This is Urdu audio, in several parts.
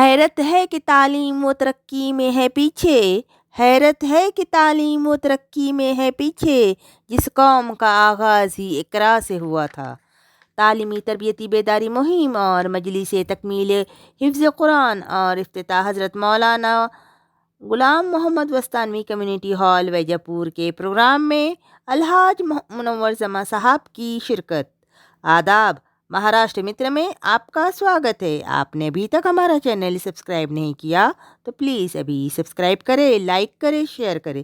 حیرت ہے کہ تعلیم و ترقی میں ہے پیچھے، حیرت ہے کہ تعلیم و ترقی میں ہے پیچھے، جس قوم کا آغاز ہی اقرا سے ہوا تھا۔ تعلیمی تربیتی بیداری مہم اور مجلس تکمیل حفظ قرآن اور افتتاح حضرت مولانا غلام محمد وستانوی کمیونٹی ہال ویجا پور کے پروگرام میں الحاج منور زماں صاحب کی شرکت۔ آداب، مہاراشٹر متر میں آپ کا سواگت ہے۔ آپ نے ابھی تک ہمارا چینل سبسکرائب نہیں کیا تو پلیز ابھی سبسکرائب کرے، لائک کرے، شیئر کرے۔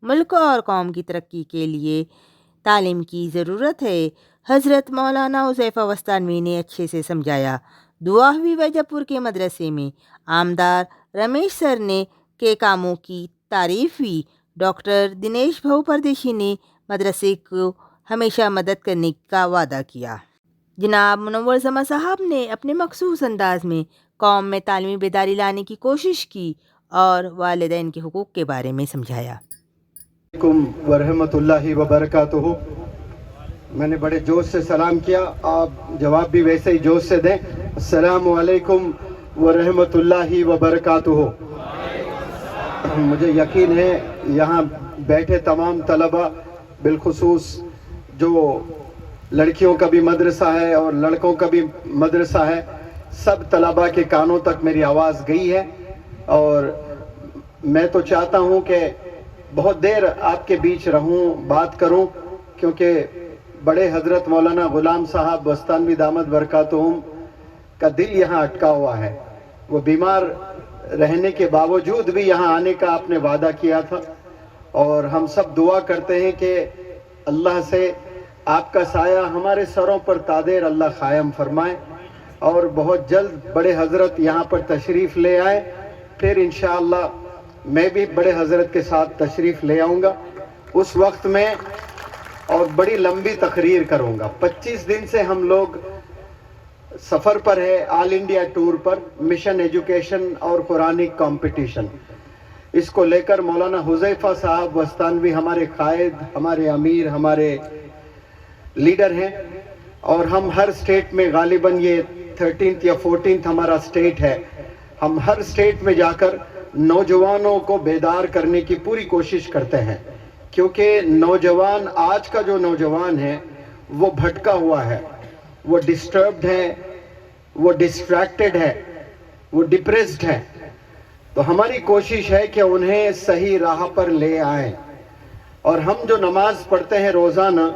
ملک اور قوم کی ترقی کے لیے تعلیم کی ضرورت ہے، حضرت مولانا حذیفہ وستانوی نے اچھے سے سمجھایا۔ دعا ہوئی ویجا پور کے مدرسے میں، آمدار رمیش سر نے کے کاموں کی تعریف ہوئی۔ ڈاکٹر دنیش بھاؤ پردیشی نے مدرسے کو ہمیشہ مدد کرنے کا وعدہ کیا۔ جناب منور زماں صاحب نے اپنے مخصوص انداز میں قوم میں تعلیمی بیداری لانے کی کوشش کی اور والدین کے حقوق کے بارے میں سمجھایا۔ علیکم ورحمۃ اللہ وبرکاتہ۔ میں نے بڑے جوش سے سلام کیا، آپ جواب بھی ویسے ہی جوش سے دیں۔ السلام علیکم ورحمۃ اللہ وبرکاتہ۔ مجھے یقین ہے یہاں بیٹھے تمام طلبہ، بالخصوص جو لڑکیوں کا بھی مدرسہ ہے اور لڑکوں کا بھی مدرسہ ہے، سب طلبہ کے کانوں تک میری آواز گئی ہے، اور میں تو چاہتا ہوں کہ بہت دیر آپ کے بیچ رہوں، بات کروں، کیونکہ بڑے حضرت مولانا غلام صاحب وستانوی دامت برکاتہم کا دل یہاں اٹکا ہوا ہے۔ وہ بیمار رہنے کے باوجود بھی یہاں آنے کا آپ نے وعدہ کیا تھا، اور ہم سب دعا کرتے ہیں کہ اللہ سے آپ کا سایہ ہمارے سروں پر تادیر اللہ قائم فرمائے، اور بہت جلد بڑے حضرت یہاں پر تشریف لے آئے۔ پھر انشاءاللہ میں بھی بڑے حضرت کے ساتھ تشریف لے آؤں گا اس وقت میں، اور بڑی لمبی تقریر کروں گا۔ 25 دن سے ہم لوگ سفر پر ہے، آل انڈیا ٹور پر، مشن ایجوکیشن اور قرآنک کمپٹیشن۔ اس کو لے کر مولانا حذیفہ صاحب وستانوی ہمارے قائد، ہمارے امیر، ہمارے لیڈر ہیں، اور ہم ہر سٹیٹ میں غالباً یہ 13th یا 14th ہمارا سٹیٹ ہے، ہم ہر سٹیٹ میں جا کر نوجوانوں کو بیدار کرنے کی پوری کوشش کرتے ہیں، کیونکہ نوجوان، آج کا جو نوجوان ہے وہ بھٹکا ہوا ہے، وہ ڈسٹربڈ ہے، وہ ڈسٹریکٹڈ ہے، وہ ڈپریسڈ ہے۔ تو ہماری کوشش ہے کہ انہیں صحیح راہ پر لے آئیں، اور ہم جو نماز پڑھتے ہیں روزانہ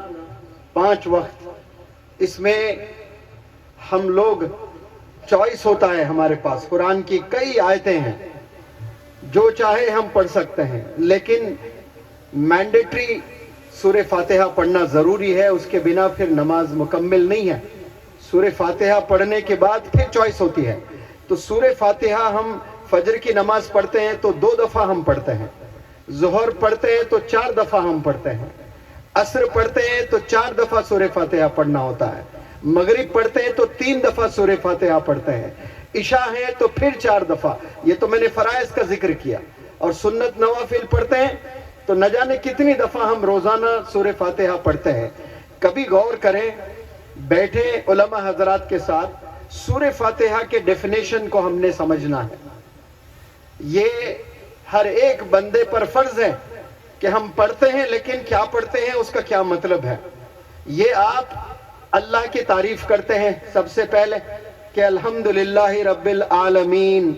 5 وقت، اس میں ہم لوگ چوائس ہوتا ہے، ہمارے پاس قرآن کی کئی آیتیں ہیں، جو چاہے ہم پڑھ سکتے ہیں، لیکن مینڈیٹری سورہ فاتحہ پڑھنا ضروری ہے، اس کے بنا پھر نماز مکمل نہیں ہے۔ سورہ فاتحہ پڑھنے کے بعد پھر چوائس ہوتی ہے۔ تو سورہ فاتحہ ہم فجر کی نماز پڑھتے ہیں تو 2 دفعہ ہم پڑھتے ہیں، ظہر پڑھتے ہیں تو 4 دفعہ ہم پڑھتے ہیں، عصر پڑھتے ہیں تو 4 دفعہ سورہ فاتحہ پڑھنا ہوتا ہے، مغرب پڑھتے ہیں تو 3 دفعہ سورہ فاتحہ پڑھتے ہیں، عشاء ہے تو پھر 4 دفعہ۔ یہ تو میں نے فرائض کا ذکر کیا، اور سنت نوافل پڑھتے ہیں تو نہ جانے کتنی دفعہ ہم روزانہ سورہ فاتحہ پڑھتے ہیں۔ کبھی غور کریں، بیٹھے علماء حضرات کے ساتھ، سورہ فاتحہ کے ڈیفینیشن کو ہم نے سمجھنا ہے۔ یہ ہر ایک بندے پر فرض ہے کہ ہم پڑھتے ہیں، لیکن کیا پڑھتے ہیں، اس کا کیا مطلب ہے۔ یہ آپ اللہ کی تعریف کرتے ہیں سب سے پہلے کہ الحمدللہ رب العالمین،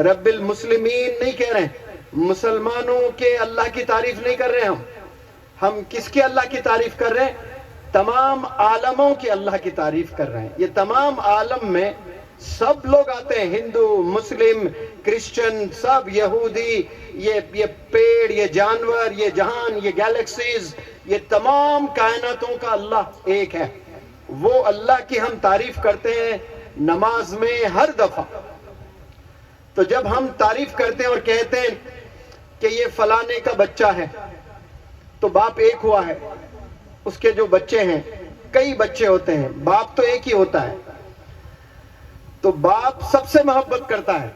رب المسلمین نہیں کہہ رہے ہیں، مسلمانوں کے اللہ کی تعریف نہیں کر رہے ہم کس کی اللہ کی تعریف کر رہے ہیں؟ تمام عالموں کی اللہ کی تعریف کر رہے ہیں۔ یہ تمام عالم میں سب لوگ آتے ہیں، ہندو، مسلم، کرسچن، سب، یہودی، یہ پیڑ، یہ جانور، یہ جہان، یہ گیلیکسیز، یہ تمام کائناتوں کا اللہ ایک ہے۔ وہ اللہ کی ہم تعریف کرتے ہیں نماز میں ہر دفعہ۔ تو جب ہم تعریف کرتے ہیں اور کہتے ہیں کہ یہ فلانے کا بچہ ہے، تو باپ ایک ہوا ہے، اس کے جو بچے ہیں، کئی بچے ہوتے ہیں، باپ تو ایک ہی ہوتا ہے، تو باپ سب سے محبت کرتا ہے۔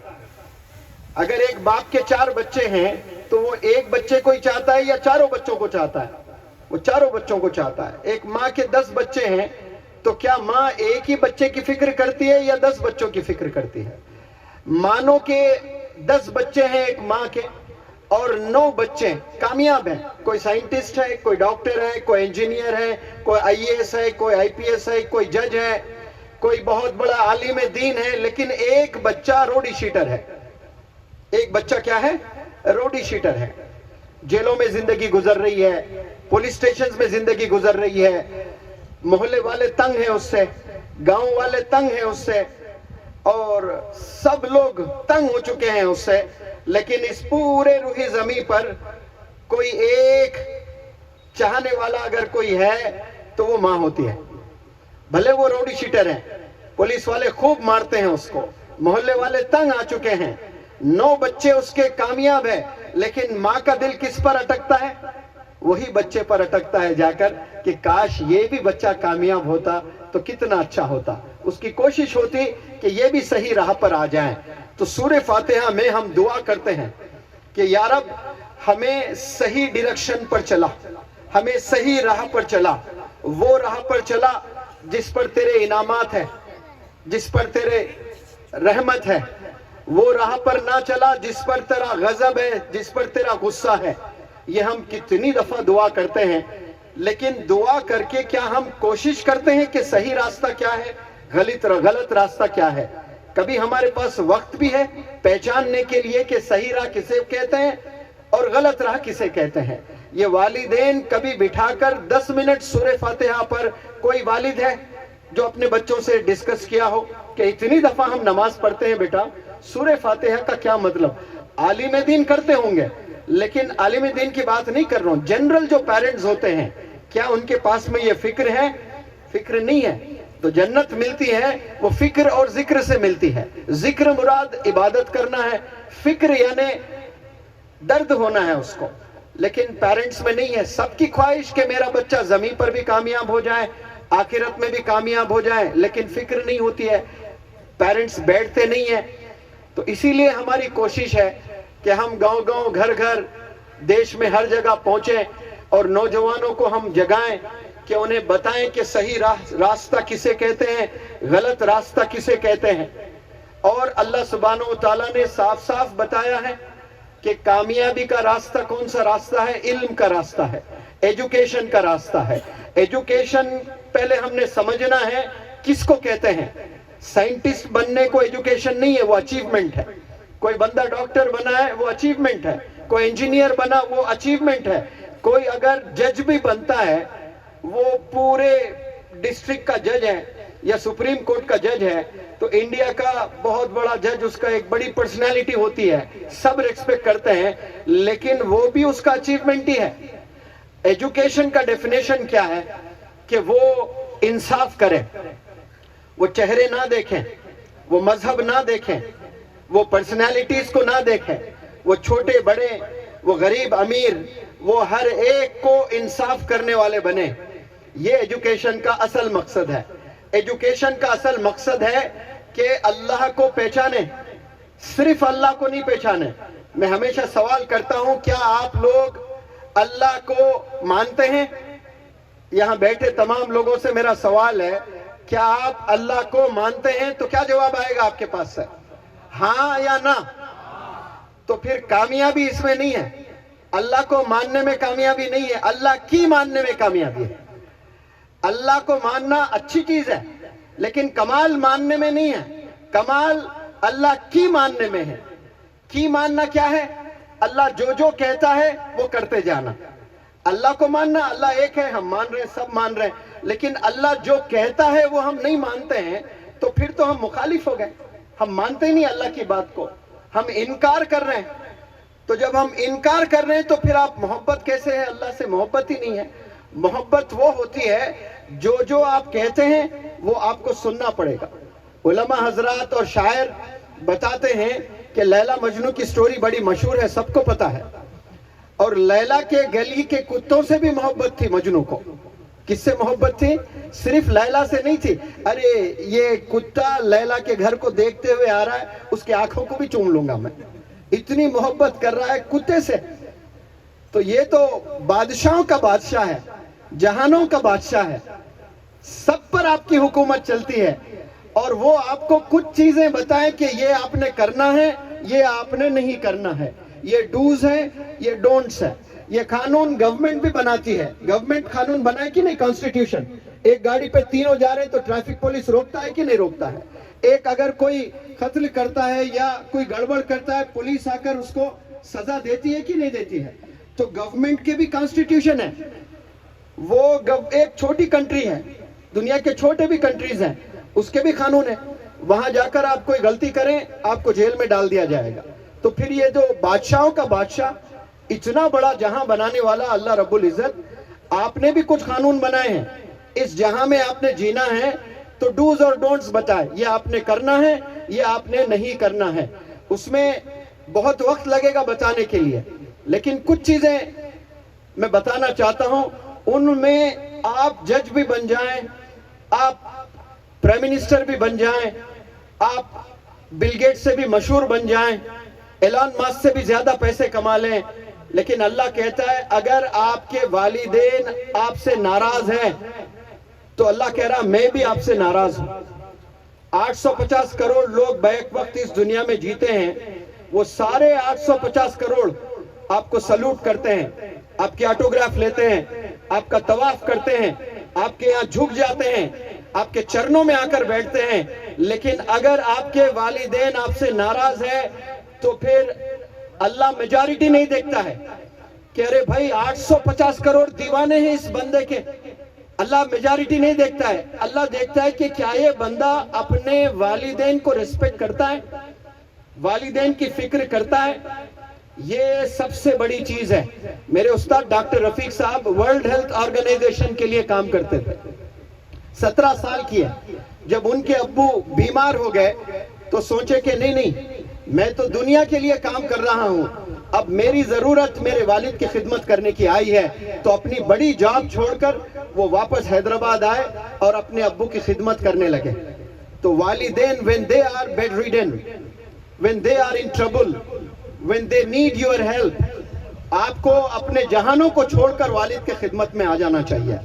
اگر ایک باپ کے 4 بچے ہیں تو وہ ایک بچے کو ہی چاہتا ہے یا چاروں بچوں کو چاہتا ہے؟ وہ چاروں بچوں کو چاہتا ہے۔ ایک ماں کے 10 بچے ہیں تو کیا ماں ایک ہی بچے کی فکر کرتی ہے یا 10 بچوں کی فکر کرتی ہے؟ مانو کہ 10 بچے ہیں ایک ماں کے اور 9 بچے کامیاب ہیں. کوئی سائنٹسٹ ہے, کوئی ڈاکٹر ہے, کوئی انجینئر ہے, کوئی IAS ہے, کوئی IPS ہے, کوئی جج ہے, کوئی بہت بڑا عالم دین ہے, لیکن ایک بچہ روڈی شیٹر ہے. ایک بچہ کیا ہے؟ روڈی شیٹر ہے. جیلوں میں زندگی گزر رہی ہے, پولیس اسٹیشنز میں زندگی گزر رہی ہے, محلے والے تنگ ہیں اس سے, گاؤں والے تنگ ہیں اس سے, اور سب لوگ تنگ ہو چکے ہیں اس سے. لیکن اس پورے روحی زمین پر کوئی ایک چاہنے والا اگر کوئی ہے تو وہ ماں ہوتی ہے. بھلے وہ روڈی شیٹر ہیں, پولیس والے خوب مارتے ہیں اس کو, محلے والے تنگ آ چکے ہیں, 9 بچے اس کے کامیاب ہیں, لیکن ماں کا دل کس پر اٹکتا ہے؟ وہی بچے پر اٹکتا ہے جا کر کہ کاش یہ بھی بچہ کامیاب ہوتا تو کتنا اچھا ہوتا. اس کی کوشش ہوتی کہ یہ بھی صحیح راہ پر آ جائیں. تو سورہ فاتحہ میں ہم دعا کرتے ہیں کہ یا رب ہمیں صحیح ڈائریکشن پر چلا, ہمیں صحیح راہ پر چلا, وہ راہ پر چلا جس پر تیرے انعامات ہیں, جس پر تیرے رحمت ہے. وہ راہ پر نہ چلا جس پر تیرا غضب ہے, جس پر تیرا غصہ ہے. یہ ہم کتنی دفعہ دعا کرتے ہیں, لیکن دعا کر کے کیا ہم کوشش کرتے ہیں کہ صحیح راستہ کیا ہے, غلط راستہ کیا ہے؟ کبھی ہمارے پاس وقت بھی ہے پہچاننے کے لیے کہ صحیح راہ کسے کہتے ہیں اور غلط راہ کسے کہتے ہیں. یہ والدین کبھی بٹھا کر 10 منٹ سورہ فاتحہ پر, کوئی والد ہے جو اپنے بچوں سے ڈسکس کیا ہو کہ اتنی دفعہ ہم نماز پڑھتے ہیں بیٹا, سورہ فاتحہ کا کیا مطلب؟ عالم دین کرتے ہوں گے, لیکن عالم دین کی بات نہیں کر رہا ہوں. جنرل جو پیرنٹس ہوتے ہیں, کیا ان کے پاس میں یہ فکر ہے؟ فکر نہیں ہے. تو جنت ملتی ہے وہ فکر اور ذکر سے ملتی ہے. ذکر مراد عبادت کرنا ہے, فکر یعنی درد ہونا ہے اس کو. لیکن پیرنٹس میں نہیں ہے. سب کی خواہش کہ میرا بچہ زمین پر بھی کامیاب ہو جائے, آخرت میں بھی کامیاب ہو جائے, لیکن فکر نہیں ہوتی ہے, پیرنٹس بیٹھتے نہیں ہیں. تو اسی لیے ہماری کوشش ہے کہ ہم گاؤں گاؤں, گھر گھر, دیش میں ہر جگہ پہنچیں اور نوجوانوں کو ہم جگائیں کہ انہیں بتائیں کہ صحیح راستہ کسے کہتے ہیں, غلط راستہ کسے کہتے ہیں. اور اللہ سبحانہ و تعالیٰ نے صاف صاف بتایا ہے کہ کامیابی کا راستہ کون سا راستہ ہے؟ علم کا راستہ ہے, ایجوکیشن کا راستہ ہے. ایجوکیشن پہلے ہم نے سمجھنا ہے کس کو کہتے ہیں. سائنٹسٹ بننے کو ایجوکیشن نہیں ہے, وہ اچیومنٹ ہے. کوئی بندہ ڈاکٹر بنا ہے وہ اچیومنٹ ہے, کوئی انجینئر بنا وہ اچیومنٹ ہے, کوئی اگر جج بھی بنتا ہے, وہ پورے ڈسٹرکٹ کا جج ہے یا سپریم کورٹ کا جج ہے, تو انڈیا کا بہت بڑا جج, اس کا ایک بڑی پرسنالٹی ہوتی ہے, سب ریسپیکٹ کرتے ہیں, لیکن وہ بھی اس کا اچیومنٹ ہی ہے. ایجوکیشن کا ڈیفینیشن کیا ہے؟ کہ وہ انصاف کرے, وہ چہرے نہ دیکھیں, وہ مذہب نہ دیکھیں, وہ پرسنالٹیز کو نہ دیکھیں, وہ چھوٹے بڑے, وہ غریب امیر, وہ ہر ایک کو انصاف کرنے والے بنے. یہ ایجوکیشن کا اصل مقصد ہے. ایجوکیشن کا اصل مقصد ہے کہ اللہ کو پہچانے, صرف اللہ کو نہیں پہچانے. میں ہمیشہ سوال کرتا ہوں, کیا آپ لوگ اللہ کو مانتے ہیں؟ یہاں بیٹھے تمام لوگوں سے میرا سوال ہے, کیا آپ اللہ کو مانتے ہیں؟ تو کیا جواب آئے گا آپ کے پاس سے؟ ہاں یا نہ؟ تو پھر کامیابی اس میں نہیں ہے. اللہ کو ماننے میں کامیابی نہیں ہے, اللہ کی ماننے میں کامیابی ہے. اللہ کو ماننا اچھی چیز ہے, لیکن کمال ماننے میں نہیں ہے. کمال اللہ کی ماننے میں ہے. کی ماننا کیا ہے؟ اللہ جو کہتا ہے وہ کرتے جانا. اللہ کو ماننا, اللہ ایک ہے, ہم مان رہے ہیں, سب مان رہے ہیں, لیکن اللہ جو کہتا ہے وہ ہم نہیں مانتے ہیں, تو پھر تو ہم مخالف ہو گئے. ہم مانتے نہیں اللہ کی بات کو, ہم انکار کر رہے ہیں. تو جب ہم انکار کر رہے ہیں تو پھر آپ محبت کیسے ہے؟ اللہ سے محبت ہی نہیں ہے. محبت وہ ہوتی ہے جو آپ کہتے ہیں وہ آپ کو سننا پڑے گا. علماء حضرات اور شاعر بتاتے ہیں کہ لیلا مجنو کی سٹوری بڑی مشہور ہے, سب کو پتا ہے. اور لیلا کے گلی کے کتوں سے بھی محبت تھی مجنو کو. کس سے محبت تھی؟ صرف لیلا سے نہیں تھی. ارے یہ کتا لیلا کے گھر کو دیکھتے ہوئے آ رہا ہے, اس کے آنکھوں کو بھی چوم لوں گا میں, اتنی محبت کر رہا ہے کتے سے. تو یہ تو بادشاہوں کا بادشاہ ہے, جہانوں کا بادشاہ ہے, سب پر آپ کی حکومت چلتی ہے. اور وہ آپ کو کچھ چیزیں بتائیں کہ یہ آپ نے کرنا ہے, یہ آپ نے نہیں کرنا ہے, یہ ڈوز ہے, یہ ڈونٹس ہے. یہ قانون گورنمنٹ بھی بناتی ہے. گورنمنٹ قانون بنائے کہ نہیں, کانسٹیٹیوشن. ایک گاڑی پہ تینوں جا رہے ہیں تو ٹریفک پولیس روکتا ہے کہ نہیں روکتا ہے. ایک اگر کوئی قتل کرتا ہے یا کوئی گڑبڑ کرتا ہے, پولیس آ کر اس کو سزا دیتی ہے کہ نہیں دیتی ہے. تو گورنمنٹ کے بھی کانسٹیٹیوشن ہے. وہ ایک چھوٹی کنٹری ہے, دنیا کے چھوٹے بھی کنٹریز ہیں, اس کے بھی قانون ہے. وہاں جا کر آپ کوئی غلطی کریں, آپ کو جیل میں ڈال دیا جائے گا. تو پھر یہ جو بادشاہوں کا بادشاہ, اتنا بڑا جہاں بنانے والا اللہ رب العزت, آپ نے بھی کچھ قانون بنائے ہیں. اس جہاں میں آپ نے جینا ہے تو ڈوز اور ڈونٹس بتائے, یہ آپ نے کرنا ہے, یہ آپ نے نہیں کرنا ہے. اس میں بہت وقت لگے گا بتانے کے لیے, لیکن کچھ چیزیں میں بتانا چاہتا ہوں. ان میں آپ جج بھی بن جائیں, آپ پرائم منسٹر بھی بن جائیں, آپ بل گیٹ سے بھی مشہور بن جائیں, ایلان ماسک سے بھی زیادہ پیسے کما لیں, لیکن اللہ کہتا ہے اگر آپ کے والدین آپ سے ناراض ہیں تو اللہ کہہ رہا میں بھی آپ سے ناراض ہوں. 850 کروڑ لوگ بیک وقت اس دنیا میں جیتے ہیں, وہ سارے 850 کروڑ آپ کو سلوٹ کرتے ہیں, آپ کے آٹوگراف لیتے ہیں, آپ کا طواف کرتے ہیں, آپ کے یہاں جھک جاتے ہیں, آپ کے چرنوں میں آ کر بیٹھتے ہیں. لیکن اگر آپ کے والدین آپ سے ناراض ہیں تو پھر اللہ میجارٹی نہیں دیکھتا ہے کہ ارے بھائی 850 کروڑ دیوانے ہیں اس بندے کے. اللہ میجارٹی نہیں دیکھتا ہے. اللہ دیکھتا ہے کہ کیا یہ بندہ اپنے والدین کو ریسپیکٹ کرتا ہے, والدین کی فکر کرتا ہے. یہ سب سے بڑی چیز ہے. میرے استاد ڈاکٹر رفیق صاحب ورلڈ ہیلتھ آرگنائزیشن کے لیے کام کرتے تھے, 17 سال کیے. جب ان کے ابو بیمار ہو گئے تو سوچے کہ نہیں, میں تو دنیا کے لیے کام کر رہا ہوں, اب میری ضرورت میرے والد کی خدمت کرنے کی آئی ہے. تو اپنی بڑی جاب چھوڑ کر وہ واپس حیدرآباد آئے اور اپنے ابو کی خدمت کرنے لگے. تو والدین when they are bedridden, when they are in trouble, when they need your help, آپ کو اپنے جہانوں کو چھوڑ کر والد کے خدمت میں آ جانا چاہیے.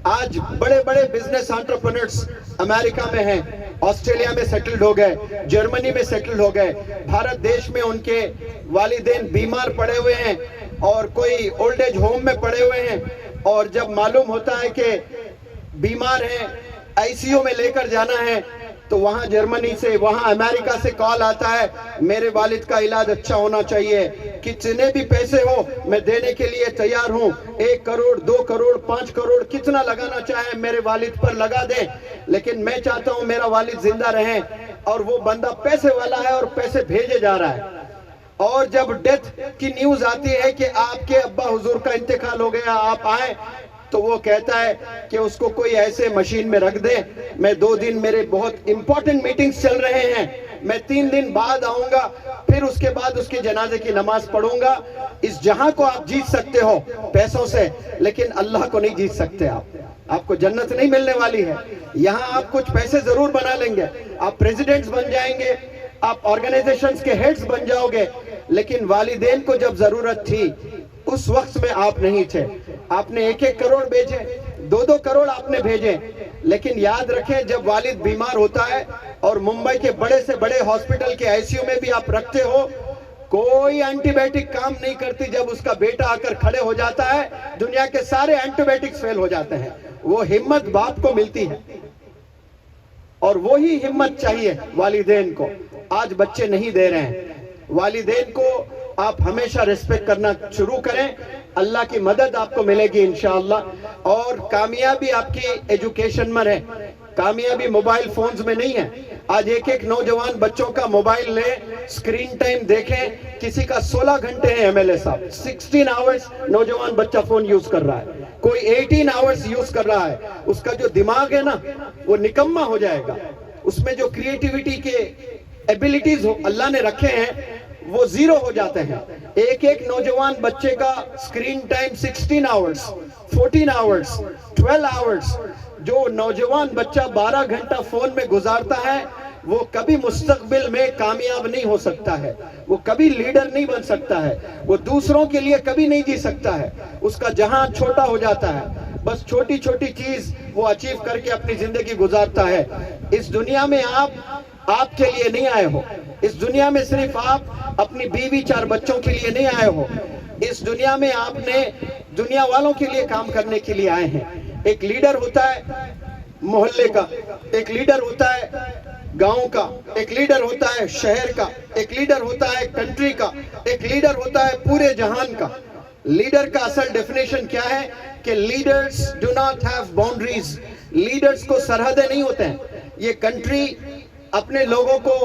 آج بڑے بڑے بزنس انٹرپرینرز امریکہ میں ہیں, آسٹریلیا میں سیٹلڈ ہو گئے, جرمنی میں سیٹلڈ ہو گئے. بھارت دیش میں ان کے والدین بیمار پڑے ہوئے ہیں اور کوئی اولڈ ایج ہوم میں پڑے ہوئے ہیں, اور جب معلوم ہوتا ہے کہ بیمار ہیں, آئی سی یو میں لے کر جانا ہے, تو وہاں جرمنی سے, وہاں امریکہ سے کال آتا ہے میرے والد کا علاج اچھا ہونا چاہیے, کتنے بھی پیسے ہو میں دینے کے لیے تیار ہوں, 1 کروڑ 2 کروڑ 5 کروڑ کتنا لگانا چاہیں میرے والد پر لگا دیں, لیکن میں چاہتا ہوں میرا والد زندہ رہیں. اور وہ بندہ پیسے والا ہے اور پیسے بھیجے جا رہا ہے. اور جب ڈیتھ کی نیوز آتی ہے کہ آپ کے ابا حضور کا انتقال ہو گیا, آپ آئیں, تو وہ کہتا ہے کہ اس کو کوئی ایسے مشین میں رکھ دیں, میں 2 دن میرے بہت امپورٹنٹ میٹنگز چل رہے ہیں, میں 3 دن بعد آؤں گا, پھر اس کے بعد اس کے جنازے کی نماز پڑھوں گا. اس جہاں کو آپ جیت سکتے ہو پیسوں سے, لیکن اللہ کو نہیں جیت سکتے. آپ کو جنت نہیں ملنے والی ہے. یہاں آپ کچھ پیسے ضرور بنا لیں گے, آپ پریزیڈنٹس بن جائیں گے, آپ آرگنائزیشنز کے ہیڈز بن جاؤ گے, لیکن والدین کو جب ضرورت تھی اس وقت میں آپ نہیں تھے. آپ نے 1-1 کروڑ بھیجے, 2-2 کروڑ آپ نے بھیجے, لیکن یاد رکھیں جب والد بیمار ہوتا ہے اور ممبئی کے بڑے سے بڑے ہاسپٹل کے آئی سی یو میں بھی آپ رکھتے ہو, کوئی اینٹی بائیوٹک کام نہیں کرتی. جب اس کا بیٹا آ کر کھڑے ہو جاتا ہے دنیا کے سارے اینٹی بائیوٹکس فیل ہو جاتے ہیں. وہ ہمت باپ کو ملتی ہے, اور وہی ہمت چاہیے والدین کو. آج بچے نہیں دے رہے ہیں. والدین کو آپ ہمیشہ ریسپیکٹ کرنا شروع کریں, اللہ کی مدد آپ کو ملے گی انشاءاللہ. اور کامیابی آپ کی ایجوکیشن میں ہے, کامیابی موبائل فونز میں نہیں ہے. آج ایک نوجوان بچوں کا موبائل لیں, سکرین ٹائم دیکھیں, کسی کا 16 گھنٹے ہیں. ایم ایل اے صاحب 16 آورز نوجوان بچہ فون یوز کر رہا ہے, کوئی 18 آورز یوز کر رہا ہے. اس کا جو دماغ ہے نا وہ نکمہ ہو جائے گا. اس میں جو کریٹیوٹی کے ایبیلٹیز اللہ نے رکھے ہیں وہ زیرو ہو جاتے ہیں. ایک نوجوان بچے کا screen time 16 hours 14 hours 12 hours. جو نوجوان بچہ 12 گھنٹہ فون میں گزارتا ہے وہ کبھی مستقبل میں کامیاب نہیں ہو سکتا ہے, وہ کبھی لیڈر نہیں بن سکتا ہے, وہ دوسروں کے لیے کبھی نہیں جی سکتا ہے. اس کا جہاں چھوٹا ہو جاتا ہے. بس چھوٹی چھوٹی چیز وہ اچیو کر کے اپنی زندگی گزارتا ہے. اس دنیا میں آپ کے لیے نہیں آئے ہو. اس دنیا میں صرف آپ اپنی بیوی 4 بچوں کے لیے نہیں آئے ہو. اس دنیا میں آپ نے دنیا والوں کے لیے کام کرنے کے لیے آئے ہیں. ایک لیڈر ہوتا ہے محلے کا, ایک لیڈر ہوتا ہے گاؤں کا, ایک لیڈر ہوتا ہے شہر کا, ایک لیڈر ہوتا ہے کنٹری کا, ایک لیڈر ہوتا ہے پورے جہان کا. لیڈر کا اصل ڈیفینیشن کیا ہے کہ leaders do not have boundaries. Leaders کو سرحدیں نہیں ہوتے ہیں. یہ کنٹری اپنے لوگوں کو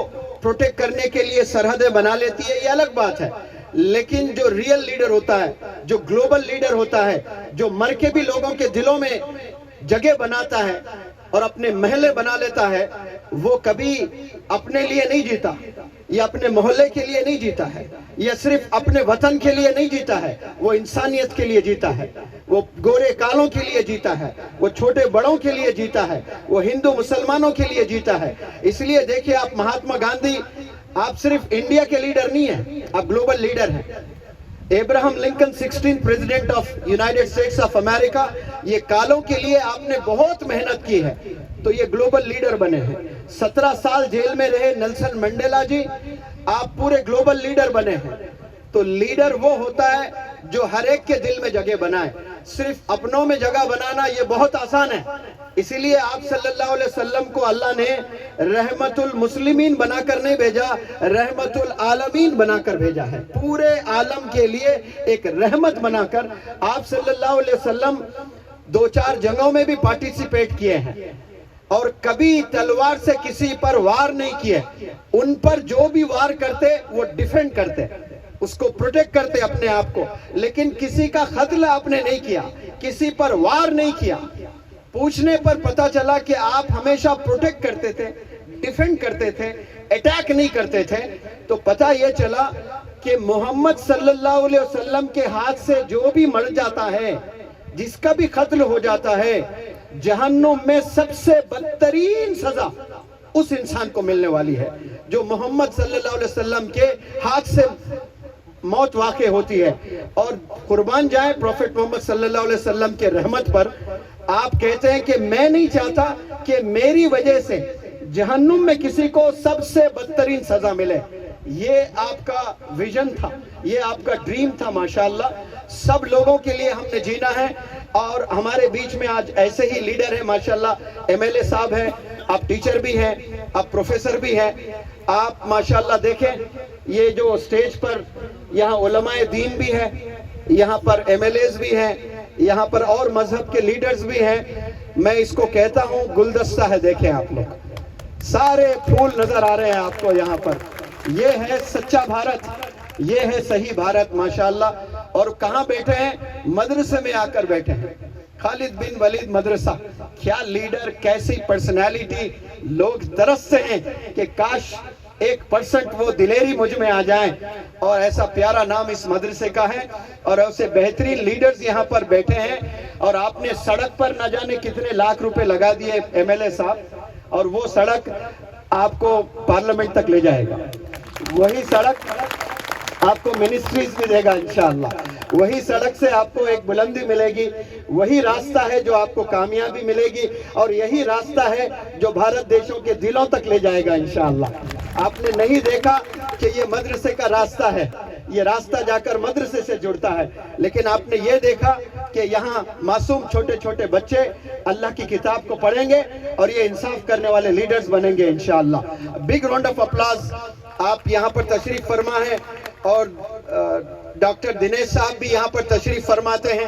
پروٹیکٹ کرنے کے لیے سرحدیں بنا لیتی ہے, یہ الگ بات ہے. لیکن جو ریئل لیڈر ہوتا ہے, جو گلوبل لیڈر ہوتا ہے, جو مر کے بھی لوگوں کے دلوں میں جگہ بناتا ہے اور اپنے محلے بنا لیتا ہے, وہ کبھی اپنے لیے نہیں جیتا, یا اپنے محلے کے لیے نہیں جیتا ہے, یا صرف اپنے وطن کے لیے نہیں جیتا ہے. وہ انسانیت کے لیے جیتا ہے, وہ گورے کالوں کے لیے جیتا ہے, وہ چھوٹے بڑوں کے لیے جیتا ہے, وہ ہندو مسلمانوں کے لیے جیتا ہے. اس لیے دیکھیں آپ مہاتما گاندھی, آپ صرف انڈیا کے لیڈر نہیں ہیں, آپ گلوبل لیڈر ہیں. Abraham Lincoln 16 president of United States of America, یہ کالوں کے لیے آپ نے بہت محنت کی ہے, تو یہ گلوبل لیڈر بنے ہیں. 17 سال جیل میں رہے نیلسن منڈیلا جی, آپ پورے گلوبل لیڈر بنے ہیں. تو لیڈر وہ ہوتا ہے جو ہر ایک کے دل میں جگہ بنائے. صرف اپنوں میں جگہ بنانا یہ بہت آسان ہے. اسی لیے آپ صلی اللہ علیہ وسلم کو اللہ نے رحمت المسلمین بنا کر نہیں بھیجا, رحمت العالمین بنا کر بھیجا ہے. پورے عالم کے لیے ایک رحمت بنا کر آپ صلی اللہ علیہ وسلم 2-4 جنگوں میں بھی پارٹیسپیٹ کیے ہیں, اور کبھی تلوار سے کسی پر وار نہیں کیے. ان پر جو بھی وار کرتے وہ ڈیفینڈ کرتے, اس کو پروٹیکٹ کرتے اپنے آپ کو, لیکن کسی کا قتل آپ نے نہیں کیا, کسی پر وار نہیں کیا. پوچھنے پر پتا چلا کہ آپ ہمیشہ پروٹیکٹ کرتے تھے, ڈیفینڈ کرتے تھے, اٹیک نہیں کرتے تھے. تو پتا یہ چلا کہ محمد صلی اللہ علیہ وسلم کے ہاتھ سے جو بھی مر جاتا ہے, جس کا بھی قتل ہو جاتا ہے, جہنم میں سب سے بدترین سزا اس انسان کو ملنے والی ہے جو محمد صلی اللہ علیہ وسلم کے ہاتھ سے موت واقع ہوتی ہے. اور قربان جائیں پروفیٹ محمد صلی اللہ علیہ وسلم کے رحمت پر. آپ کہتے ہیں کہ میں نہیں چاہتا کہ میری وجہ سے جہنم میں کسی کو سب سے بدترین سزا ملے. یہ آپ کا ویژن تھا, یہ آپ کا ڈریم تھا. ماشاءاللہ سب لوگوں کے لیے ہم نے جینا ہے, اور ہمارے بیچ میں آج ایسے ہی لیڈر ہیں ماشاءاللہ. MLA صاحب ہیں, آپ ٹیچر بھی ہیں, آپ پروفیسر بھی ہیں. آپ ماشاءاللہ دیکھیں یہ جو سٹیج پر یہاں علماء دین بھی ہیں, یہاں پر MLAs بھی ہیں, یہاں پر اور مذہب کے لیڈرز بھی ہیں. میں اس کو کہتا ہوں گلدستہ ہے. دیکھیں آپ لوگ, سارے پھول نظر آ رہے ہیں آپ کو یہاں پر. یہ ہے سچا بھارت, یہ ہے صحیح بھارت ماشاءاللہ. اور کہاں بیٹھے ہیں؟ مدرسے میں آ کر بیٹھے ہیں. خالد بن ولید مدرسہ, کیا لیڈر, کیسی پرسنالٹی. لوگ ترستے ہیں کہ کاش 1% وہ دلیری مجھ میں آ جائیں. اور ایسا پیارا نام اس مدرسے کا ہے, اور ایسے بہترین لیڈرز یہاں پر بیٹھے ہیں. اور آپ نے سڑک پر نہ جانے کتنے لاکھ روپے لگا دیے MLA صاحب, اور وہ سڑک آپ کو پارلیمنٹ تک لے جائے گا. وہی سڑک آپ کو منسٹریز بھی دے گا انشاءاللہ. وہی سڑک سے آپ کو ایک بلندی ملے گی. وہی راستہ ہے جو آپ کو کامیابی ملے گی, اور یہی راستہ ہے جو بھارت دیشوں کے دلوں تک لے جائے گا انشاءاللہ. آپ نے نہیں دیکھا کہ یہ مدرسے کا راستہ ہے, یہ راستہ جا کر مدرسے سے جڑتا ہے, لیکن آپ نے یہ دیکھا کہ یہاں معصوم چھوٹے چھوٹے بچے اللہ کی کتاب کو پڑھیں گے, اور یہ انصاف کرنے والے لیڈرز بنیں گے انشاءاللہ. Big round of applause. آپ یہاں پر تشریف فرما ہے, اور ڈاکٹر دنیش صاحب بھی یہاں پر تشریف فرماتے ہیں.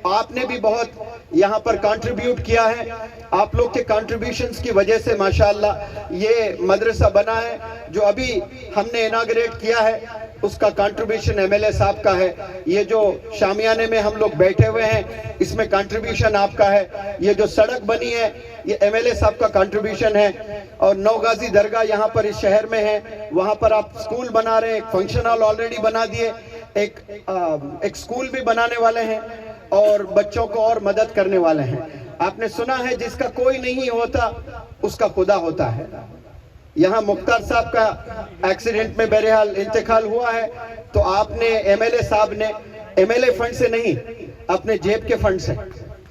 آپ نے بھی بہت یہاں پر کنٹریبیوٹ کیا ہے. آپ لوگ کے کنٹریبیوشنز کی وجہ سے ماشاءاللہ یہ مدرسہ بنا ہے. جو ابھی ہم نے اناگریٹ کیا ہے اس کا کنٹریبیوشن MLA صاحب کا ہے. یہ جو شامیانے میں ہم لوگ بیٹھے ہوئے ہیں اس میں کنٹریبیوشن آپ کا ہے. یہ جو سڑک بنی ہے یہ MLA صاحب کا کنٹریبیوشن ہے. اور نوغازی درگاہ یہاں پر اس شہر میں ہے, وہاں پر آپ سکول بنا رہے ہیں. ایک فنکشن ہال آلریڈی بنا دیے, ایک سکول بھی بنانے والے ہیں, اور بچوں کو اور مدد کرنے والے ہیں. آپ نے سنا ہے جس کا کوئی نہیں ہوتا اس کا خدا ہوتا ہے. یہاں مختار صاحب کا ایکسیڈنٹ میں بہرحال انتقال ہوا ہے, تو آپ نے MLA صاحب نے MLA فنڈ سے نہیں, اپنے جیب کے فنڈ سے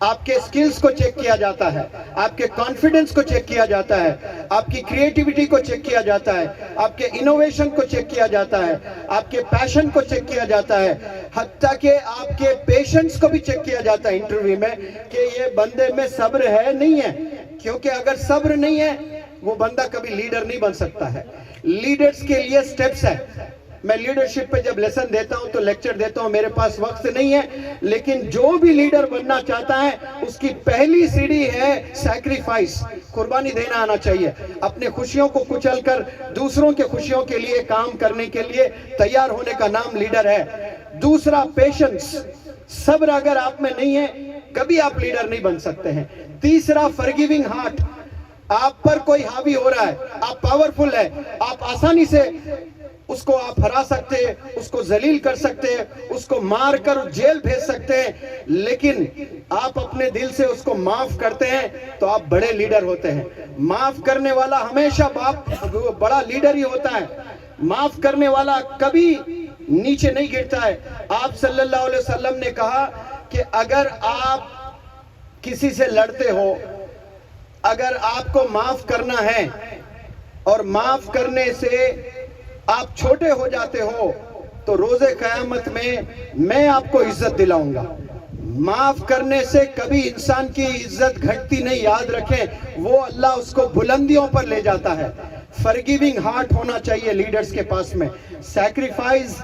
آپ کے سکلز کو چیک کیا جاتا ہے، آپ کے کانفیڈنس کو چیک کیا جاتا ہے، آپ کی کریٹیوٹی کو چیک کیا جاتا ہے، آپ کے انوویشن کو چیک کیا جاتا ہے، آپ کے پیشن کو چیک کیا جاتا ہے، حتیٰ کہ آپ کے پیشنس کو بھی چیک کیا جاتا ہے انٹرویو میں کہ یہ بندے میں صبر ہے نہیں ہے، کیونکہ اگر صبر نہیں ہے وہ بندہ کبھی لیڈر نہیں بن سکتا ہے۔ لیڈرز کے لیے سٹیپس ہے۔ میں لیڈرشپ پہ جب لیسن دیتا ہوں تو لیکچر دیتا ہوں، میرے پاس وقت نہیں ہے، لیکن جو بھی لیڈر بننا چاہتا ہے اس کی پہلی سیڑھی ہے سیکریفائس، قربانی دینا آنا چاہیے، اپنے خوشیوں کو کچل کر دوسروں کے خوشیوں کے لیے کام کرنے کے لیے تیار ہونے کا نام لیڈر ہے۔ دوسرا پیشنس، صبر اگر آپ میں نہیں ہے کبھی آپ لیڈر نہیں بن سکتے ہیں۔ تیسرا فرگیونگ ہارٹ، آپ پر کوئی حاوی ہو رہا ہے، آپ پاورفل ہے، آپ آسانی سے اس کو آپ ہرا سکتے ہیں، اس کو ذلیل کر سکتے ہیں، اس کو مار کر جیل بھیج سکتے ہیں، لیکن آپ اپنے دل سے اس کو معاف کرتے ہیں تو آپ بڑے لیڈر ہوتے ہیں۔ معاف کرنے والا ہمیشہ بڑا لیڈر ہی ہوتا ہے۔ معاف کرنے والا کبھی نیچے نہیں گرتا ہے۔ آپ صلی اللہ علیہ وسلم نے کہا کہ اگر آپ کسی سے لڑتے ہو، اگر آپ کو معاف کرنا ہے اور معاف کرنے سے آپ چھوٹے ہو جاتے ہو تو روز قیامت میں آپ کو عزت دلاؤں گا۔ معاف کرنے سے کبھی انسان کی عزت گھٹتی نہیں، یاد رکھیں، وہ اللہ اس کو بلندیوں پر لے جاتا ہے۔ فرگیونگ ہارٹ ہونا چاہیے لیڈرز کے پاس میں، سیکریفائز،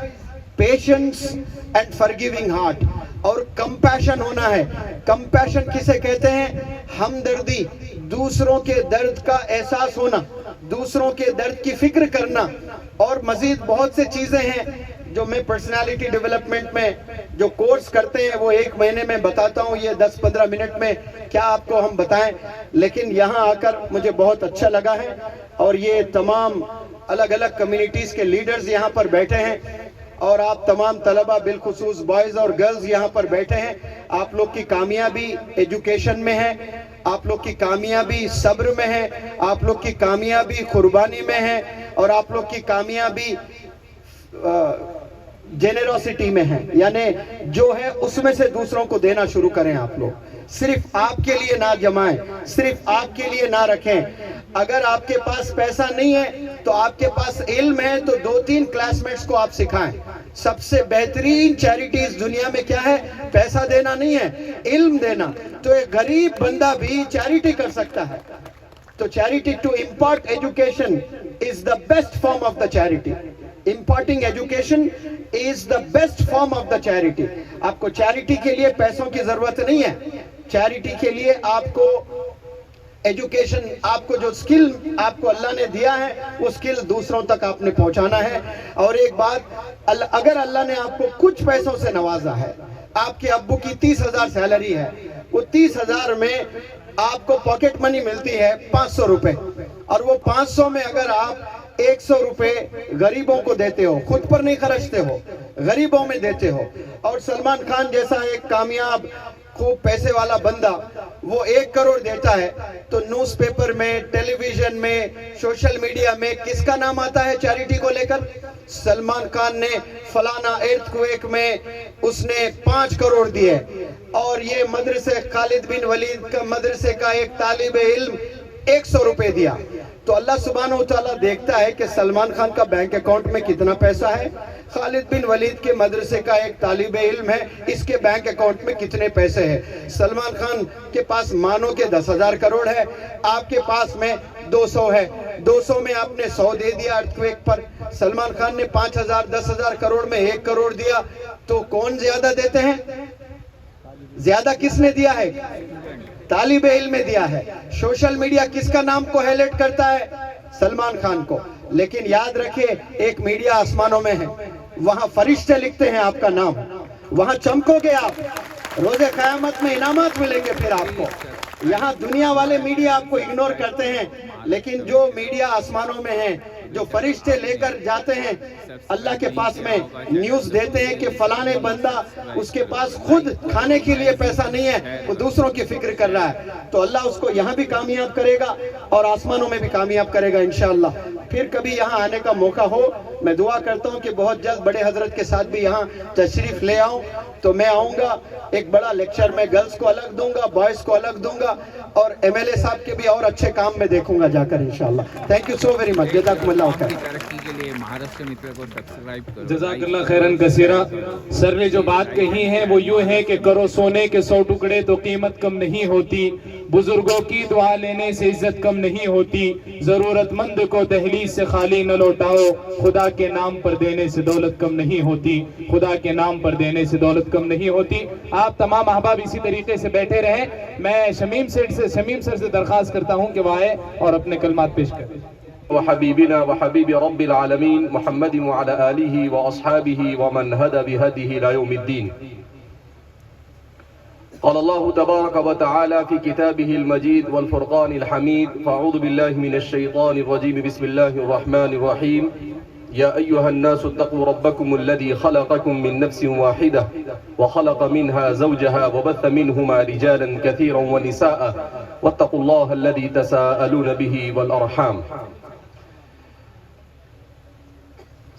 پیشنس اینڈ فرگیونگ ہارٹ، اور کمپیشن ہونا ہے۔ کمپیشن کسے کہتے ہیں؟ ہمدردی، دوسروں کے درد کا احساس ہونا، دوسروں کے درد کی فکر کرنا، اور مزید بہت سے چیزیں ہیں جو میں پرسنالٹی ڈیولپمنٹ میں جو کورس کرتے ہیں وہ 1 مہینے میں بتاتا ہوں، یہ 10-15 منٹ میں کیا آپ کو ہم بتائیں، لیکن یہاں آ کر مجھے بہت اچھا لگا ہے، اور یہ تمام الگ الگ کمیونٹیز کے لیڈرز یہاں پر بیٹھے ہیں، اور آپ تمام طلبہ بالخصوص بوائز اور گرلز یہاں پر بیٹھے ہیں۔ آپ لوگ کی کامیابی ایجوکیشن میں ہے، آپ لوگ کی کامیابی صبر میں ہے، آپ لوگ کی کامیابی قربانی میں ہے، اور آپ لوگ کی کامیابی جنروسٹی میں ہے، یعنی جو ہے اس میں سے دوسروں کو دینا شروع کریں۔ آپ لوگ صرف آپ کے لیے نہ جمائیں، صرف آپ کے لیے نہ رکھیں۔ اگر آپ کے پاس پیسہ نہیں ہے تو آپ کے پاس علم ہے تو 2-3 کلاس میٹس کو آپ سکھائیں۔ سب سے بہترین چیریٹیز دنیا میں کیا ہے؟ پیسہ دینا نہیں ہے، علم دینا۔ تو ایک غریب بندہ بھی چیریٹی کر سکتا ہے۔ تو charity to impart education is the best form of the charity. Imparting education is the best form of the charity. آپ کو چیریٹی کے لیے پیسوں کی ضرورت نہیں ہے، چیریٹی کے لیے آپ کو ایجوکیشن، آپ کو جو سکل آپ کو اللہ نے دیا ہے وہ سکل دوسروں تک آپ نے پہنچانا ہے۔ اور ایک بات، اگر اللہ نے آپ کو کچھ پیسوں سے نوازا ہے، آپ کے ابو کی 30,000 سیلری ہے، وہ 30,000 میں آپ کو پاکٹ منی ملتی ہے 500 روپے، اور وہ 500 میں اگر آپ 100 روپے غریبوں کو دیتے ہو، خود پر نہیں خرچتے ہو، غریبوں میں دیتے ہو، اور سلمان خان جیسا ایک کامیاب خوب پیسے والا بندہ وہ 1 کروڑ دیتا ہے، تو نیوز پیپر میں، ٹیلی ویژن میں، سوشل میڈیا میں کس کا نام آتا ہے چیریٹی کو لے کر؟ سلمان خان نے فلانا ایرتھ کویک میں اس نے 5 کروڑ دیے، اور یہ مدرسے خالد بن ولید کا مدرسے کا ایک طالب علم 100 روپے دیا۔ تو اللہ سبحانہ وتعالیٰ دیکھتا ہے کہ سلمان خان کا بینک اکاؤنٹ میں کتنا پیسہ ہے، خالد بن ولید کے مدرسے کا ایک طالب علم ہے، اس کے بینک اکاؤنٹ میں کتنے پیسے ہیں۔ سلمان خان کے پاس مانو کہ 10,000 کروڑ ہے، آپ کے پاس میں 200 ہے، 200 میں آپ نے 100 دے دیا ارتھ کویک پر، سلمان خان نے 5,000 10,000 کروڑ میں 1 کروڑ دیا، تو کون زیادہ دیتے ہیں؟ زیادہ کس نے دیا ہے؟ طالب علم میں دیا ہے۔ سوشل میڈیا کس کا نام کو ہائلائٹ کرتا ہے؟ سلمان خان کو۔ لیکن یاد رکھیں، ایک میڈیا آسمانوں میں ہے، وہاں فرشتے لکھتے ہیں آپ کا نام، وہاں چمکو گے آپ، روز قیامت میں انعامات ملیں گے پھر آپ کو۔ یہاں دنیا والے میڈیا آپ کو اگنور کرتے ہیں، لیکن جو میڈیا آسمانوں میں ہے، جو فرشتے لے کر جاتے ہیں اللہ کے پاس میں، نیوز دیتے ہیں کہ فلانے بندہ اس کے پاس خود کھانے کے لیے پیسہ نہیں ہے، وہ دوسروں کی فکر کر رہا ہے، تو اللہ اس کو یہاں بھی کامیاب کرے گا اور آسمانوں میں بھی کامیاب کرے گا انشاءاللہ۔ پھر کبھی یہاں آنے کا موقع ہو میں دعا کرتا ہوں کہ بہت جلد بڑے حضرت کے ساتھ بھی یہاں تشریف لے آؤں تو میں آؤں گا، ایک بڑا لیکچر میں گرلز کو الگ دوں گا، بوائز کو الگ دوں گا، اور ایم ایل اے صاحب کے بھی اور اچھے کام میں دیکھوں گا جا کر انشاءاللہ. Thank you so very much. جزاکم اللہ خیر. ترقی کے لیے مہاراشٹر متر کو سبسکرائب کرو. جزاک اللہ خیرن کثیرہ. سر نے جو بات کہی ہے وہ یوں ہے کہ کرو سونے کے 100 ٹکڑے تو قیمت کم نہیں ہوتی، بزرگوں کی دعا لینے سے عزت کم نہیں ہوتی، ضرورت مند کو دہلیز سے خالی نہ لوٹاؤ، خدا کے نام پر دینے سے دولت کم نہیں ہوتی، خدا کے نام پر دینے سے دولت کم نہیں ہوتی. آپ تمام احباب اسی طریقے سے بیٹھے رہیں. میں شمیم سر سے درخواست کرتا ہوں کہ وہ آئے اور اپنے کلمات پیش کریں. وحبيبنا وحبيب رب العالمين محمد وعلى آله وأصحابه ومن هدى بهديه إلى يوم الدين. قال الله تبارك وتعالى في كتابه المجيد والفرقان الحميد: فأعوذ بالله من الشيطان الرجيم، بسم الله الرحمن الرحيم. يا أيها الناس اتقوا ربكم الذي خلقكم من نفس واحدة وخلق منها زوجها وبث منهما رجالا كثيرا ونساء واتقوا الله الذي تساءلون به والأرحام.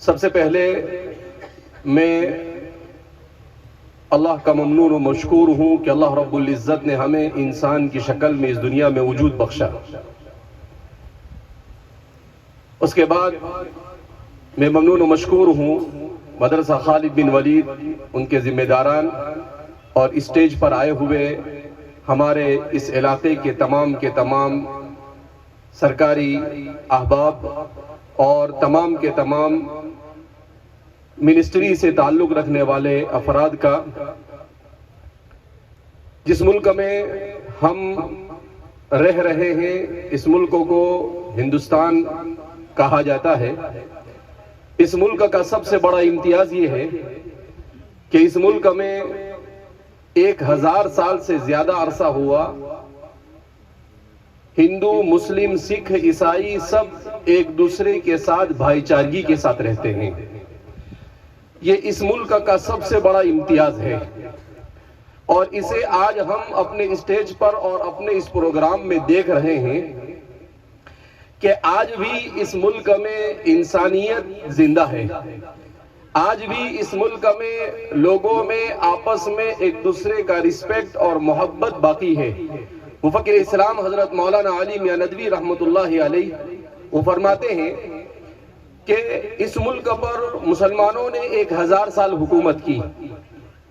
سب سے پہلے میں اللہ کا ممنون و مشکور ہوں کہ اللہ رب العزت نے ہمیں انسان کی شکل میں اس دنیا میں وجود بخشا. اس کے بعد میں ممنون و مشکور ہوں مدرسہ خالد بن ولید، ان کے ذمہ داران اور اسٹیج پر آئے ہوئے ہمارے اس علاقے کے تمام سرکاری احباب اور تمام کے تمام منسٹری سے تعلق رکھنے والے افراد کا. جس ملک میں ہم رہ رہے ہیں اس ملک کو ہندوستان کہا جاتا ہے. اس ملک کا سب سے بڑا امتیاز یہ ہے کہ اس ملک میں 1000 سال سے زیادہ عرصہ ہوا ہندو، مسلم، سکھ، عیسائی سب ایک دوسرے کے ساتھ بھائی چارگی کے ساتھ رہتے ہیں. یہ اس ملک کا سب سے بڑا امتیاز ہے اور اسے آج ہم اپنے اسٹیج پر اور اپنے اس پروگرام میں دیکھ رہے ہیں کہ آج بھی اس ملک میں انسانیت زندہ ہے. آج بھی اس ملک میں لوگوں میں آپس میں ایک دوسرے کا رسپیکٹ اور محبت باقی ہے. مفکر اسلام حضرت مولانا علی میاں ندوی رحمۃ اللہ علیہ وہ فرماتے ہیں کہ اس ملک پر مسلمانوں نے 1000 سال حکومت کی،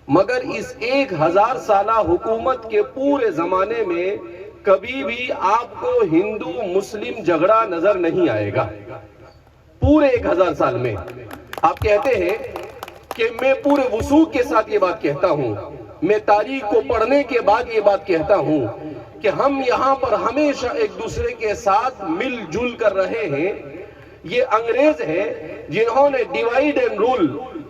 مگر اس 1000 سالہ حکومت کے پورے زمانے میں کبھی بھی آپ کو ہندو مسلم جھگڑا نظر نہیں آئے گا. پورے 1000 سال میں آپ کہتے ہیں کہ میں پورے وثوق کے ساتھ یہ بات کہتا ہوں، میں تاریخ کو پڑھنے کے بعد یہ بات کہتا ہوں کہ ہم یہاں پر ہمیشہ ایک دوسرے کے ساتھ مل جل کر رہے ہیں. یہ انگریز ہے جنہوں نے ڈیوائیڈ اینڈ رول،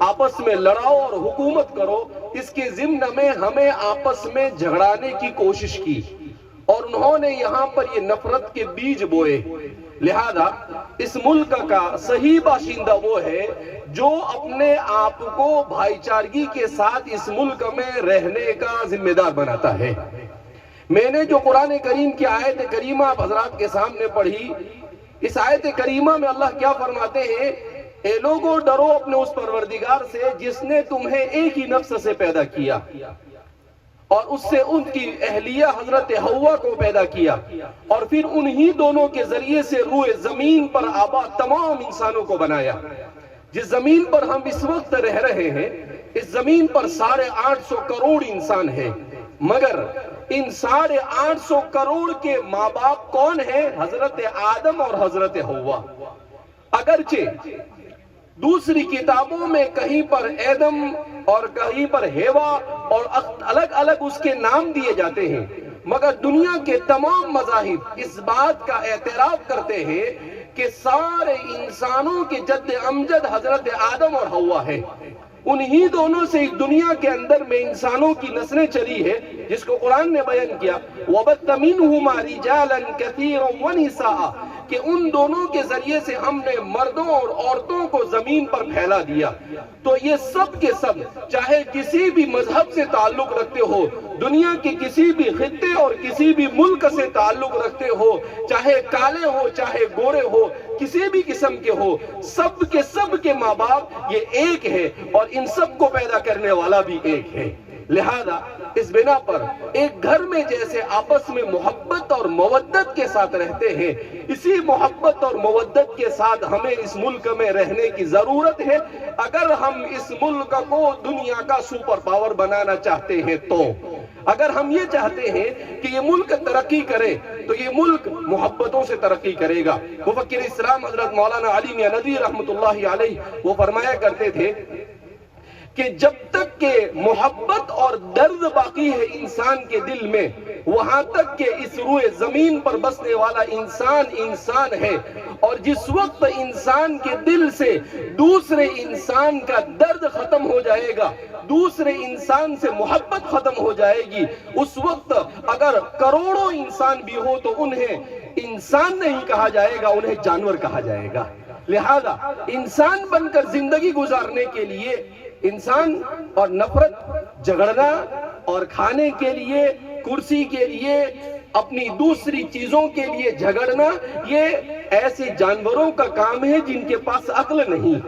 آپس میں لڑاؤ اور حکومت کرو، اس کے ضمن میں ہمیں آپس میں جھگڑانے کی کوشش کی اور انہوں نے یہاں پر یہ نفرت کے بیج بوئے. لہذا اس ملک کا صحیح باشندہ وہ ہے جو اپنے آپ کو بھائی چارگی کے ساتھ اس ملک میں رہنے کا ذمہ دار بناتا ہے. میں نے جو قرآن کریم کی آیت کریمہ آپ حضرات کے سامنے پڑھی، اس آیت کریمہ میں اللہ کیا فرماتے ہیں؟ اے لوگوں ڈرو اپنے اس پروردگار سے جس نے تمہیں ایک ہی نفس سے پیدا کیا اور اس سے ان کی اہلیہ حضرت حوا کو پیدا کیا اور پھر انہی دونوں کے ذریعے سے روئے زمین پر آباد تمام انسانوں کو بنایا. جس زمین پر ہم اس وقت رہ رہے ہیں اس زمین پر 850 کروڑ انسان ہیں، مگر ان 850 کروڑ کے ماں باپ کون ہیں؟ حضرت آدم اور حضرت حوا. اگرچہ دوسری کتابوں میں کہیں پر آدم اور کہیں پر حوا اور الگ الگ اس کے نام دیے جاتے ہیں، مگر دنیا کے تمام مذاہب اس بات کا اعتراف کرتے ہیں کہ سارے انسانوں کے جد امجد حضرت آدم اور حوا ہے. انہی دونوں سے اس دنیا کے اندر میں انسانوں کی نسلیں چلی ہے، جس کو قرآن نے بیان کیا وَبَثَّ مِنْهُمَا رِجَالًا كَثِيرًا وَنِسَاءً، کہ ان دونوں کے ذریعے سے ہم نے مردوں اور عورتوں کو زمین پر پھیلا دیا. تو یہ سب کے سب چاہے کسی بھی مذہب سے تعلق رکھتے ہو، دنیا کے کسی بھی خطے اور کسی بھی ملک سے تعلق رکھتے ہو، چاہے کالے ہو چاہے گورے ہو، کسی بھی قسم کے ہو، سب کے ماں باپ یہ ایک ہے اور ان سب کو پیدا کرنے والا بھی ایک ہے۔ لہذا اس بنا پر ایک گھر میں جیسے آپس میں محبت اور مودت کے ساتھ رہتے ہیں، اسی محبت اور مودت کے ساتھ ہمیں اس ملک میں رہنے کی ضرورت ہے اگر ہم اس ملک کو دنیا کا سپر پاور بنانا چاہتے ہیں تو۔ اگر ہم یہ چاہتے ہیں کہ یہ ملک ترقی کرے تو یہ ملک محبتوں سے ترقی کرے گا۔ مفکر اسلام حضرت مولانا علی میاں ندوی رحمۃ اللہ علیہ وہ فرمایا کرتے تھے کہ جب تک کہ محبت اور درد باقی ہے انسان کے دل میں، وہاں تک کہ اس روئے زمین پر بسنے والا انسان ہے، اور جس وقت انسان کے دل سے دوسرے انسان کا درد ختم ہو جائے گا، دوسرے انسان سے محبت ختم ہو جائے گی، اس وقت اگر کروڑوں انسان بھی ہو تو انہیں انسان نہیں کہا جائے گا، انہیں جانور کہا جائے گا۔ لہذا انسان بن کر زندگی گزارنے کے لیے انسان اور نفرت، جھگڑنا اور کھانے کے لیے، کرسی کے لیے، اپنی دوسری چیزوں کے لیے جھگڑنا، یہ ایسے جانوروں کا کام ہے جن کے پاس عقل نہیں،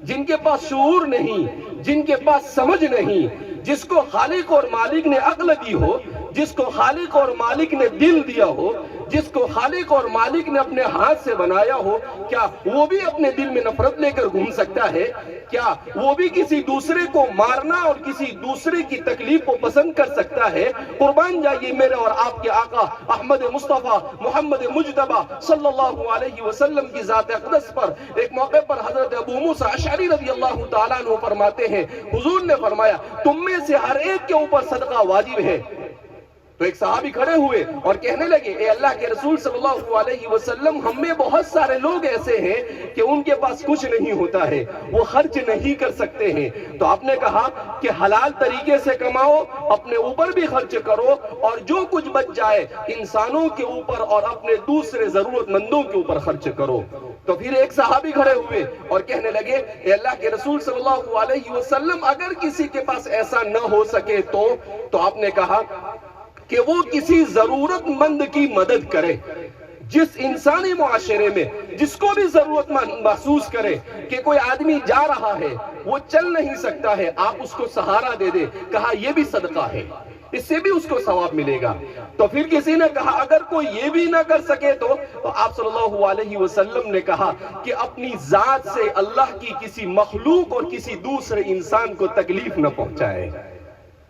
جن کے پاس شعور نہیں، جن کے پاس سمجھ نہیں۔ جس کو خالق اور مالک نے عقل دی ہو، جس کو خالق اور مالک نے دل دیا ہو، جس کو خالق اور مالک نے اپنے ہاتھ سے بنایا ہو، کیا وہ بھی اپنے دل میں نفرت لے کر گھوم سکتا ہے؟ کیا وہ بھی کسی دوسرے کو مارنا اور کسی دوسرے کی تکلیف کو پسند کر سکتا ہے؟ قربان جائیے میرے اور آپ کے آقا احمد مصطفیٰ محمد مجتبیٰ صلی اللہ علیہ وسلم کی ذات اقدس پر۔ ایک موقع پر حضرت ابو موسیٰ اشعری رضی اللہ تعالیٰ عنہ فرماتے ہیں، حضور نے فرمایا تم میں سے ہر ایک کے اوپر صدقہ واجب ہے۔ تو ایک صحابی کھڑے ہوئے اور کہنے لگے، اے اللہ کے رسول صلی اللہ علیہ وسلم، ہم میں بہت سارے لوگ ایسے ہیں کہ ان کے پاس کچھ نہیں ہوتا ہے، وہ خرچ نہیں کر سکتے ہیں۔ تو آپ نے کہا کہ حلال طریقے سے کماؤ، اپنے اوپر بھی خرچ کرو، اور جو کچھ بچ جائے انسانوں کے اوپر اور اپنے دوسرے ضرورت مندوں کے اوپر خرچ کرو۔ تو پھر ایک صحابی کھڑے ہوئے اور کہنے لگے، اے اللہ کے رسول صلی اللہ علیہ وسلم، اگر کسی کے پاس ایسا نہ ہو سکے تو آپ نے کہا کہ وہ کسی ضرورت مند کی مدد کرے۔ جس انسانی معاشرے میں جس کو بھی ضرورت مند محسوس کرے کہ کوئی آدمی جا رہا ہے، وہ چل نہیں سکتا ہے، آپ اس کو سہارا دے دے، کہا یہ بھی صدقہ ہے، اس سے بھی اس کو ثواب ملے گا۔ تو پھر کسی نے کہا اگر کوئی یہ بھی نہ کر سکے تو آپ صلی اللہ علیہ وسلم نے کہا کہ اپنی ذات سے اللہ کی کسی مخلوق اور کسی دوسرے انسان کو تکلیف نہ پہنچائے،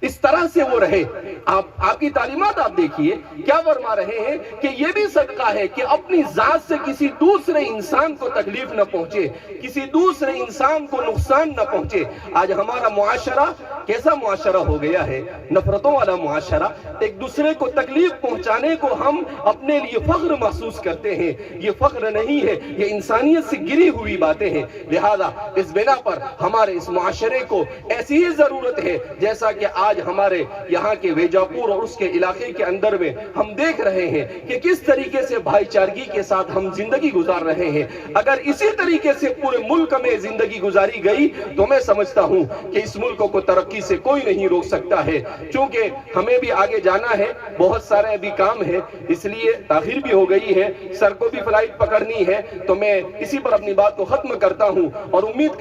اس طرح سے وہ رہے۔ آپ کی تعلیمات آپ دیکھیے کیا فرما رہے ہیں کہ یہ بھی صدقہ ہے کہ اپنی ذات سے کسی دوسرے انسان کو تکلیف نہ پہنچے، کسی دوسرے انسان کو نقصان نہ پہنچے۔ آج ہمارا معاشرہ کیسا معاشرہ ہو گیا ہے؟ نفرتوں والا معاشرہ۔ ایک دوسرے کو تکلیف پہنچانے کو ہم اپنے لیے فخر محسوس کرتے ہیں، یہ فخر نہیں ہے، یہ انسانیت سے گری ہوئی باتیں ہیں۔ لہذا اس بنا پر ہمارے اس معاشرے کو ایسی ہی ضرورت ہے جیسا کہ آج ہمارے یہاں کے ویجاپور اور اس کے علاقے کے اندر میں ہم دیکھ رہے ہیں کہ کس طریقے سے بھائی چارگی کے ساتھ ہم زندگی گزار رہے ہیں۔ اگر اسی طریقے سے پورے ملک میں زندگی گزاری گئی تو میں سمجھتا ہوں کہ اس ملک کو ترقی سے کوئی نہیں روک سکتا ہے۔ چونکہ ہمیں بھی آگے جانا ہے، بہت سارے ابھی کام ہے، اس لیے تاخیر بھی ہو گئی ہے، سر کو بھی فلائٹ پکڑنی ہے، تو میں اسی پر اپنی بات کو ختم کرتا ہوں اور امید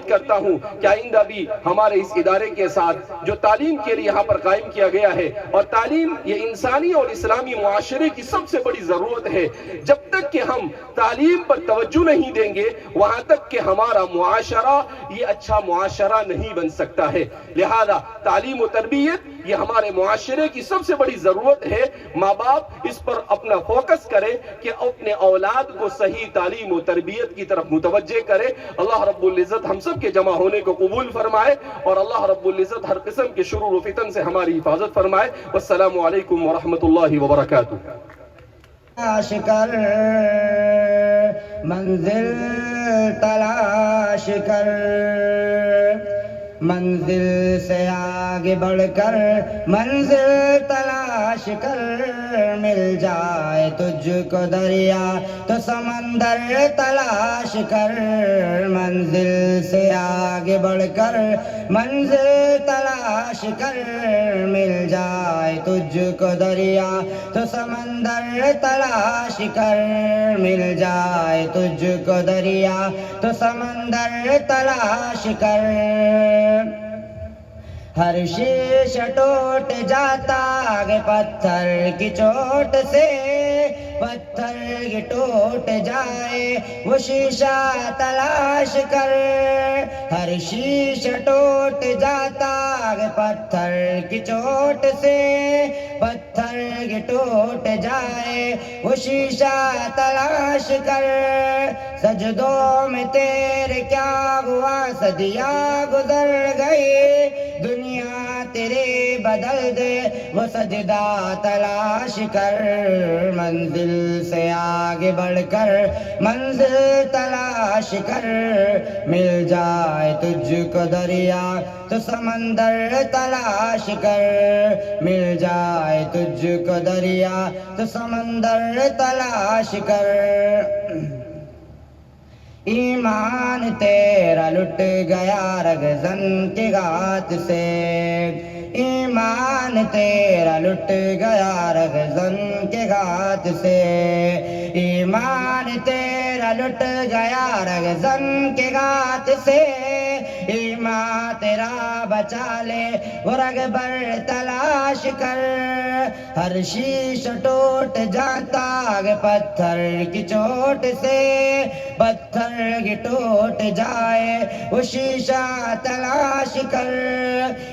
کرتا ہوں کہ آئندہ بھی ہمارے اس ادارے کے ساتھ جو تعلیم کے لیے یہاں پر قائم کیا گیا ہے، اور تعلیم یہ انسانی اور اسلامی معاشرے کی سب سے بڑی ضرورت ہے، جب تک کہ ہم تعلیم پر توجہ نہیں دیں گے وہاں تک کہ ہمارا معاشرہ یہ اچھا معاشرہ نہیں بن سکتا ہے۔ لہذا تعلیم و تربیت یہ ہمارے معاشرے کی سب سے بڑی ضرورت ہے۔ ماں باپ اس پر اپنا فوکس کرے کہ اپنے اولاد کو صحیح تعلیم و تربیت کی طرف متوجہ کرے۔ اللہ رب العزت ہم سب کے جمع ہونے کو قبول فرمائے، اور اللہ رب العزت ہر قسم کے شرور و فتن سے ہماری حفاظت فرمائے۔ والسلام علیکم ورحمۃ اللہ وبرکاتہ۔ تلاش کر منزل تلاش کر منزل سے آگے بڑھ کر منزل تلاش کر، مل جائے تجھ کو دریا تو سمندر تلاش کر، منزل سے آگے بڑھ کر منزل تلاش کر، مل جائے تجھ کو دریا تو سمندر تلاش کر، مل جائے تجھ کو دریا تو سمندر تلاش کر۔ ہر شیشہ ٹوٹ جاتا ہے پتھر کی چوٹ سے، پتھر یہ ٹوٹ جائے وہ شیشہ تلاش کر، ہر شیشہ ٹوٹ جاتا ہے پتھر کی چوٹ سے، پتھر یہ ٹوٹ جائے وہ شیشہ تلاش کر، سجدوں میں تیرے کیا ہوا صدیاں گزر گئی، دنیا تیرے بدل دے وہ سجدہ تلاش کر، منزل سے آگے بڑھ کر منزل تلاش کر، مل جائے تجھ کو دریا تو سمندر تلاش کر، مل جائے تجھ کو دریا تو سمندر تلاش کر۔ ایمان تیرا لٹ گیا رگزن کے گات سے، ایمان تیرا لٹ گیا رگزن کے گات سے، ایمان تیرا لٹ گیا رگزن کے گات سے، ایمان تیرا بچا لے وہ رگبر تلاش کر، ہر شیشہ ٹوٹ جاتا ہے پتھر کی چوٹ سے، پتھر یہ ٹوٹ جائے وہ شیشہ تلاش کر،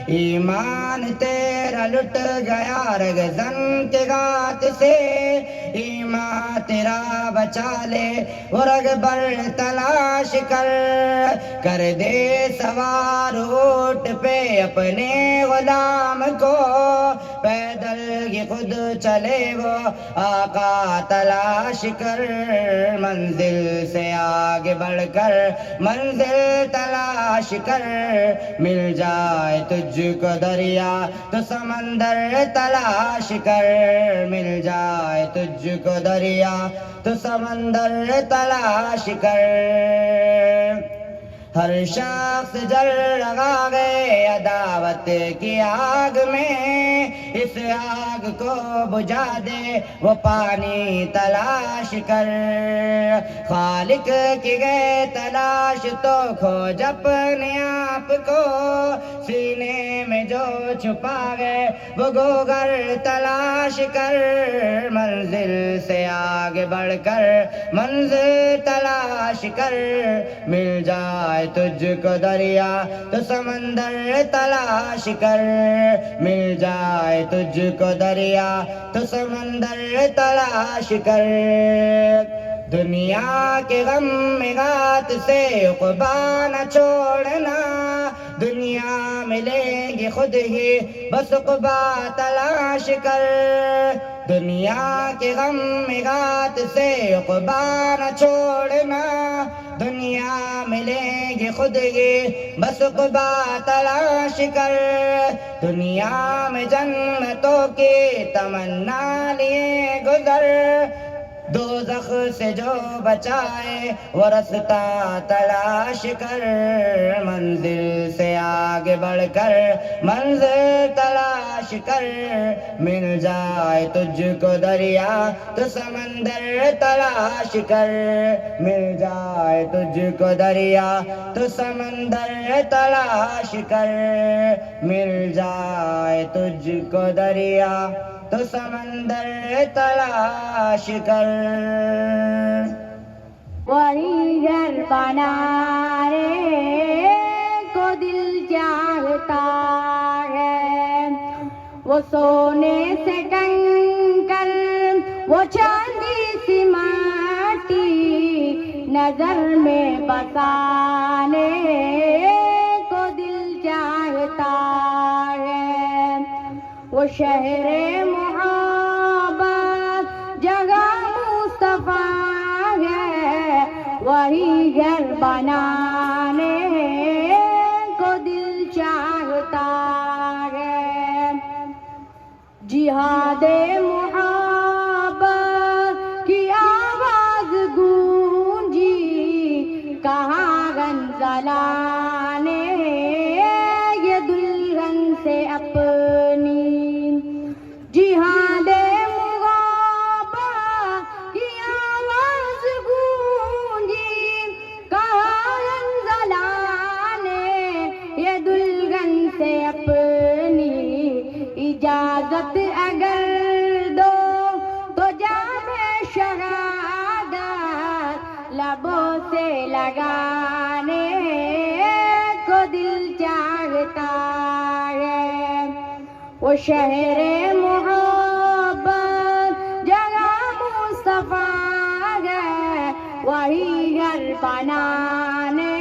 ایمان تیرا لٹ گیا رگزن کے گات سے، ایمان تیرا بچا لے وہ رگبر تلاش کر دے سوار اونٹ پہ اپنے غلام کو، پیدل یہ خود چلے وہ آقا تلاش کر، منزل سے آگے بڑھ کر منزل تلاش کر، مل جائے تجھ کو دریا تو سمندر تلاش کر، مل جائے تجھ کو دریا تو سمندر تلاش کر، ہر شخص جل لگا گئے عداوت کی آگ میں، اس آگ کو بجھا دے وہ پانی تلاش کر، خالق کی گئے تلاش تو کھوج اپنے آپ کو، سینے میں جو چھپا گئے وہ گوگر تلاش کر، منزل سے آگے بڑھ کر منزل تلاش کر، مل جائے تجھ کو دریا تو سمندر تلاش کر، مل جائے تجھ کو دریا تو سمندر تلاش کر، دنیا کے غم غات سے عقبہ نہ چھوڑنا، دنیا ملے گی خود ہی بس عقبہ تلاش کر، دنیا کے غم غات سے عقبہ نہ چھوڑنا، دنیا ملے گی خود ہی بس عقبہ تلاش کر، دنیا میں جنتوں کی تمنا لیے گزر، دوزخ سے جو بچائے وہ رستہ تلاش کر، منزل سے آگے بڑھ کر منزل تلاش کر، مل جائے تجھ کو دریا تو سمندر تلاش کر، مل جائے تجھ کو دریا تو سمندر تلاش کر، مل جائے تجھ کو دریا تو سمندر تلاش کر۔ وہی گھر بنانے کو دل چاہتا ہے، وہ سونے سے کنکر وہ چاندی سی ماٹی نظر میں بسانے کو دل چاہتا ہے، وہ شہر محبت جگہ مصطفیٰ ہے، وہی گھر بنانے کو دل چاہتا جہاد محبت کی آواز گونجی کہاں غنزلانے یہ دلہن سے اپنی جہاد محبت کی آواز گونجی کہاں غنزلانے یہ دلہن سے اپنی اجازت اگر دو تو جام شہادت لبوں سے لگانے کو دل چاہتا ہے وہ شہر محبت جگہ مصطفیٰ ہے وہی گھر بنانے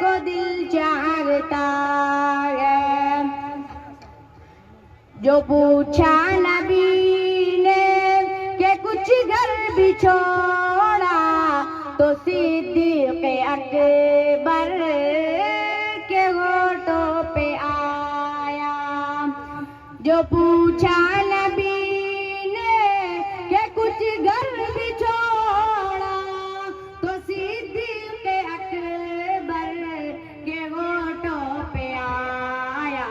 کو دل چاہتا ہے جو پوچھا نبی نے کہ کچھ گھر بھی چھوڑا تو صدیق اکبر کے ہونٹوں پہ آیا جو پوچھا نبی نے کہ کچھ گھر بھی چھوڑا تو صدیق اکبر کے ہونٹوں پہ آیا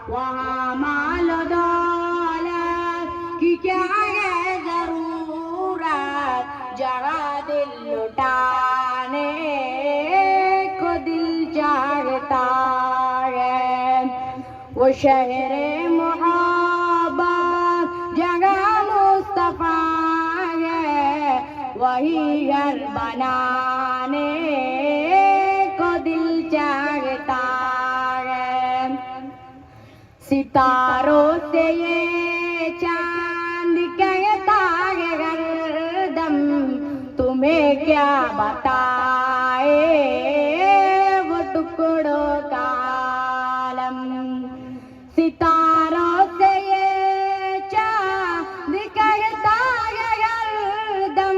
وہاں مال و دولت کی کیا ہے ضرورت جگہ دل لٹانے کو دل چاہتا ہے وہ شہر محبت جگہ مصطفیٰ ہے وہی گھر بنانے کو دل چاہتا ہے ستاروں سے یہ چاند کہتا ہے ہردم تمہیں کیا بتائے وہ ٹکڑوں کا عالم ستاروں سے یہ چاند کہتا ہے ہردم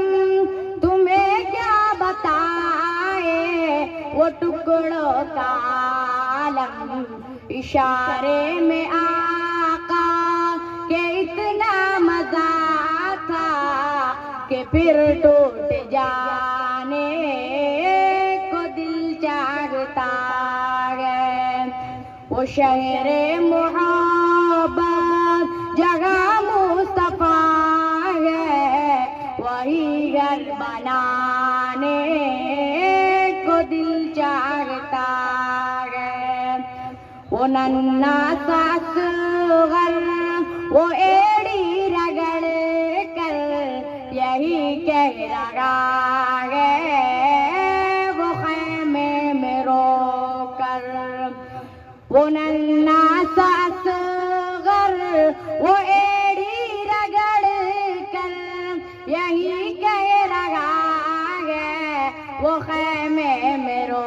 تمہیں کیا بتائے وہ ٹکڑوں کا عالم اشارے میں آقا کہ اتنا مزہ تھا کہ پھر ٹوٹ جانے کو دل چاہتا ہے وہ شہر محبت جگہ مصطفیٰ ہے وہی گھر بنانے کو دل چاہتا ہے وہ ننھا سا اصغر وہ ایڑی رگڑ کر یہی کہہ رہا ہے وہ خیمے میں رو کر وہ ننھا سا اصغر وہ ایڑی رگڑ کر یہی کہہ رہا ہے وہ خیمے میں رو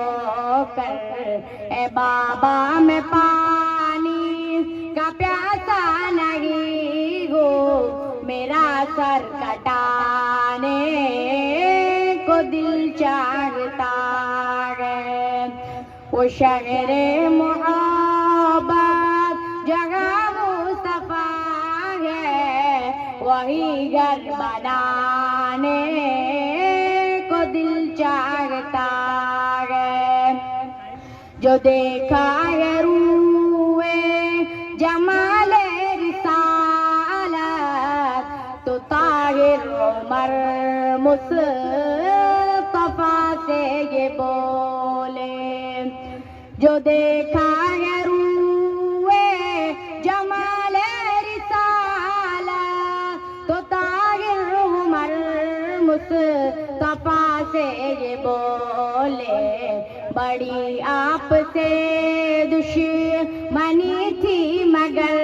کر اے بابا میں پانی کا پیاسا نہیں ہو میرا سر کٹانے کو دل چاہتا ہے وہ شہر محبت جگہ مصطفیٰ ہے وہی گھر بنانے کو دل چاہتا ہے جو دیکھا ہے روئے جمال رسالت تو طاہر عمر مصطفیٰ سے یہ بولے جو دیکھا ہے روئے جمال رسالت تو طاہر عمر مصطفیٰ سے یہ بولے بڑی آپ سے دشمنی تھی مگر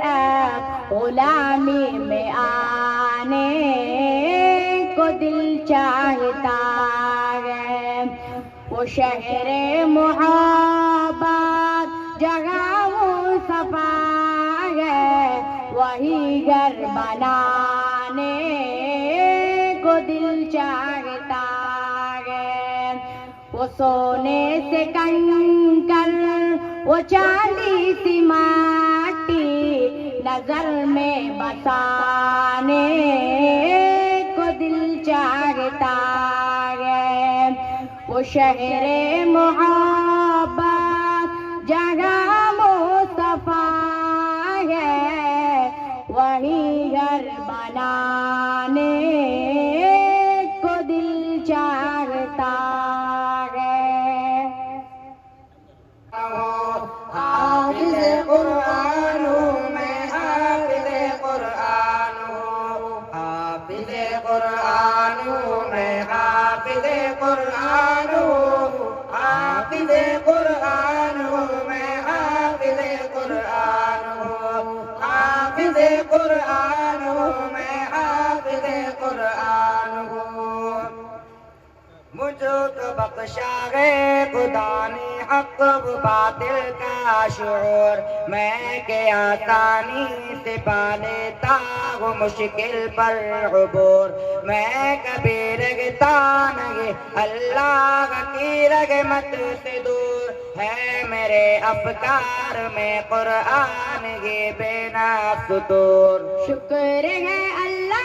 اب غلامی میں آنے کو دل چاہتا ہے وہ شہر محبت جگہ مصطفیٰ ہے وہی گھر بنانے کو دل چاہتا ہے وہ سونے سے کنکر وہ چاندی سی ماٹی نظر میں بسانے کو دل چاہتا ہے، وہ شہر محبت جگہ مصطفیٰ ہے، وہی گھر بنانے کو دل چاہتا ہے۔ حافظ قرآن ہوں میں، حافظ قرآن ہوں، حافظ قرآن ہوں میں، حافظ قرآن ہوں، حافظ قرآن ہوں میں، حافظ قرآن ہوں، حافظ قرآن ہوں میں، حافظ قرآن ہوں۔ مجھ کو بخشا ہے خدا نے حق و باطل کا شعور، میں کہ آسانی سے پا لیتا ہوں مشکل پر عبور، میں کبھی رگتا نہیں اللہ کی رحمت سے دور، ہے میرے افکار میں قرآن کی بے نقص سطور۔ شکر ہے اللہ،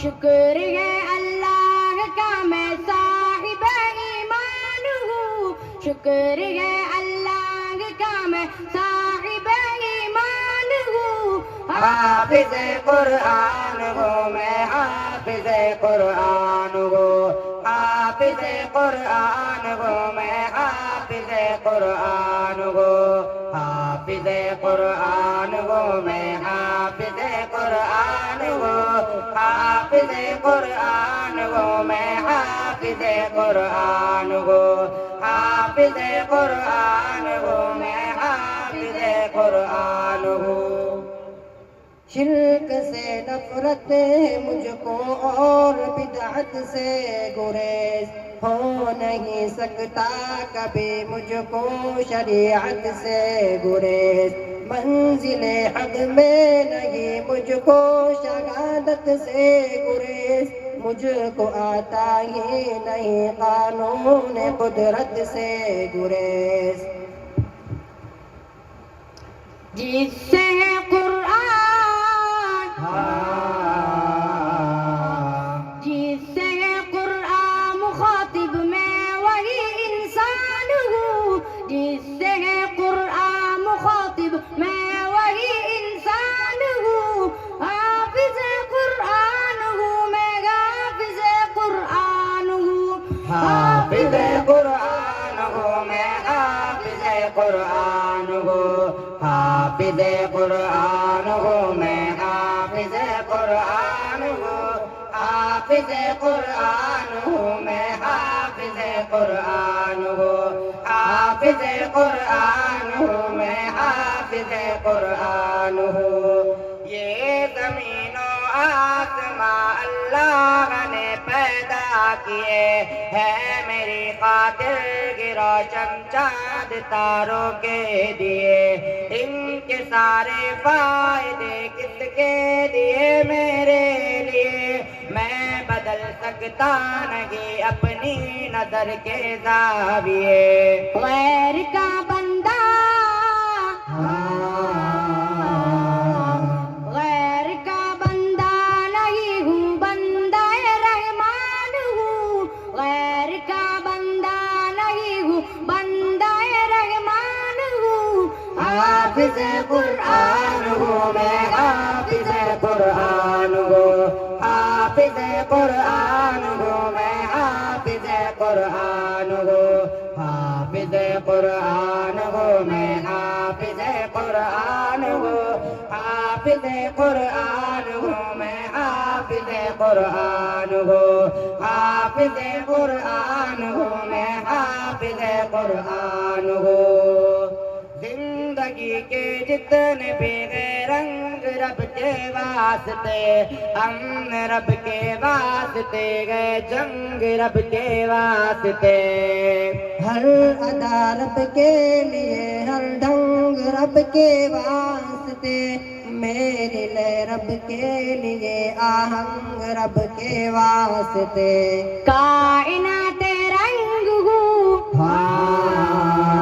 شکر ہے اللہ کا میں صاحب ایمان ہوں، شکر ہے اللہ کا میں صاحب ایمان ہوں۔ حافظ قرآن ہوں میں، حافظ قرآن ہوں، حافظ قرآن ہوں میں، حافظ قرآن ہوں، حافظ قرآن ہوں میں، حافظ قرآن ہوں، حافظ قرآن ہوں میں، حافظ قرآن ہوں، حافظ قرآن ہوں میں، حافظ قرآن ہوں۔ شرک سے نفرت مجھ کو اور بدعت سے گریز، ہو نہیں سکتا کبھی مجھ کو شریعت سے گریز، منزل حق میں نہیں مجھ کو شہادت سے گریز، مجھ کو آتا ہی نہیں قانون قدرت سے گریز۔ جس سے قرآن، جس سے قرآن مخاطب میں وہی انسان ہوں، جس سے قرآن مخاطب میں وہی انسان ہوں، حافظ قرآن ہوں میں، حافظ قرآن ہوں، حافظ قرآن ہوں میں، حافظ قرآن ہوں، حافظ قرآن ہوں میں، حافظ قرآن ہوں، حافظ قرآن ہوں میں، حافظ قرآن ہوں، حافظ قرآن ہوں میں، حافظ قرآن ہوں۔ یہ زمین و آسماں اللہ نے پیدا کیے، ہے میری خاطر کی روشن چاند تاروں کے دیے، ان کے سارے فائدے کس کے لیے میرے لیے، میں بدل سکتا نہیں اپنی نظر کے زاویے، غیر کا بندہ، غیر کا بندہ نہیں ہوں، بندہ رحمان ہوں، غیر کا بندہ نہیں ہوں، بندہ رحمان ہوں، حافظ قرآن ہوں میں، حافظ قرآن ہوں، حافظ قرآن ہوں میں، حافظ قرآن ہوں، حافظ قرآن ہوں میں، حافظ قرآن ہوں، حافظ قرآن ہوں میں، حافظ قرآن ہوں، حافظ قرآن ہوں میں، حافظ قرآن ہوں۔ زندگی کے جتنے بھی رنگ رب کے واسطے، امن رب کے واسطے گئے، جنگ رب کے واسطے، ہر ادا رب کے لیے، ہر ڈھنگ رب کے واسطے، میرے لئے رب کے لیے آہنگ رب کے واسطے، کائنات رنگ ہوں، کائنات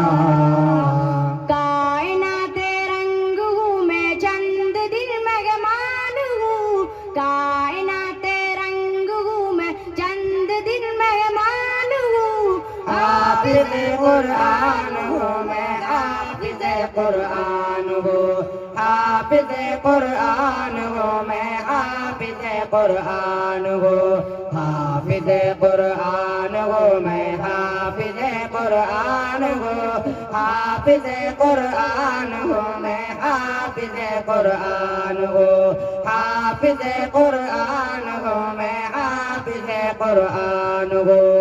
قرآن ہوں، حافظ قرآن ہوں میں، حافظ قرآن ہوں، حافظ قرآن ہوں میں، حافظ قرآن ہوں، حافظ قرآن ہوں میں، حافظ قرآن ہوں، حافظ قرآن ہوں میں، حافظ قرآن ہوں۔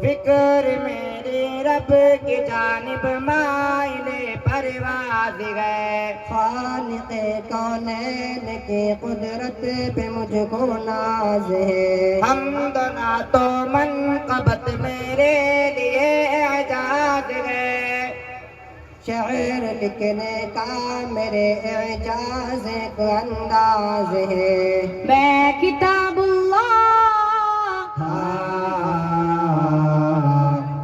فکر میری رب کی جانب مائل پرواز ہے، خالق کونین کی قدرت پہ مجھ کو ناز ہے، حمد و نعت و منقبت میرے لیے اعجاز ہے، شعر لکھنے کا میرے اعجاز ایک انداز ہے، میں کتاب اللہ،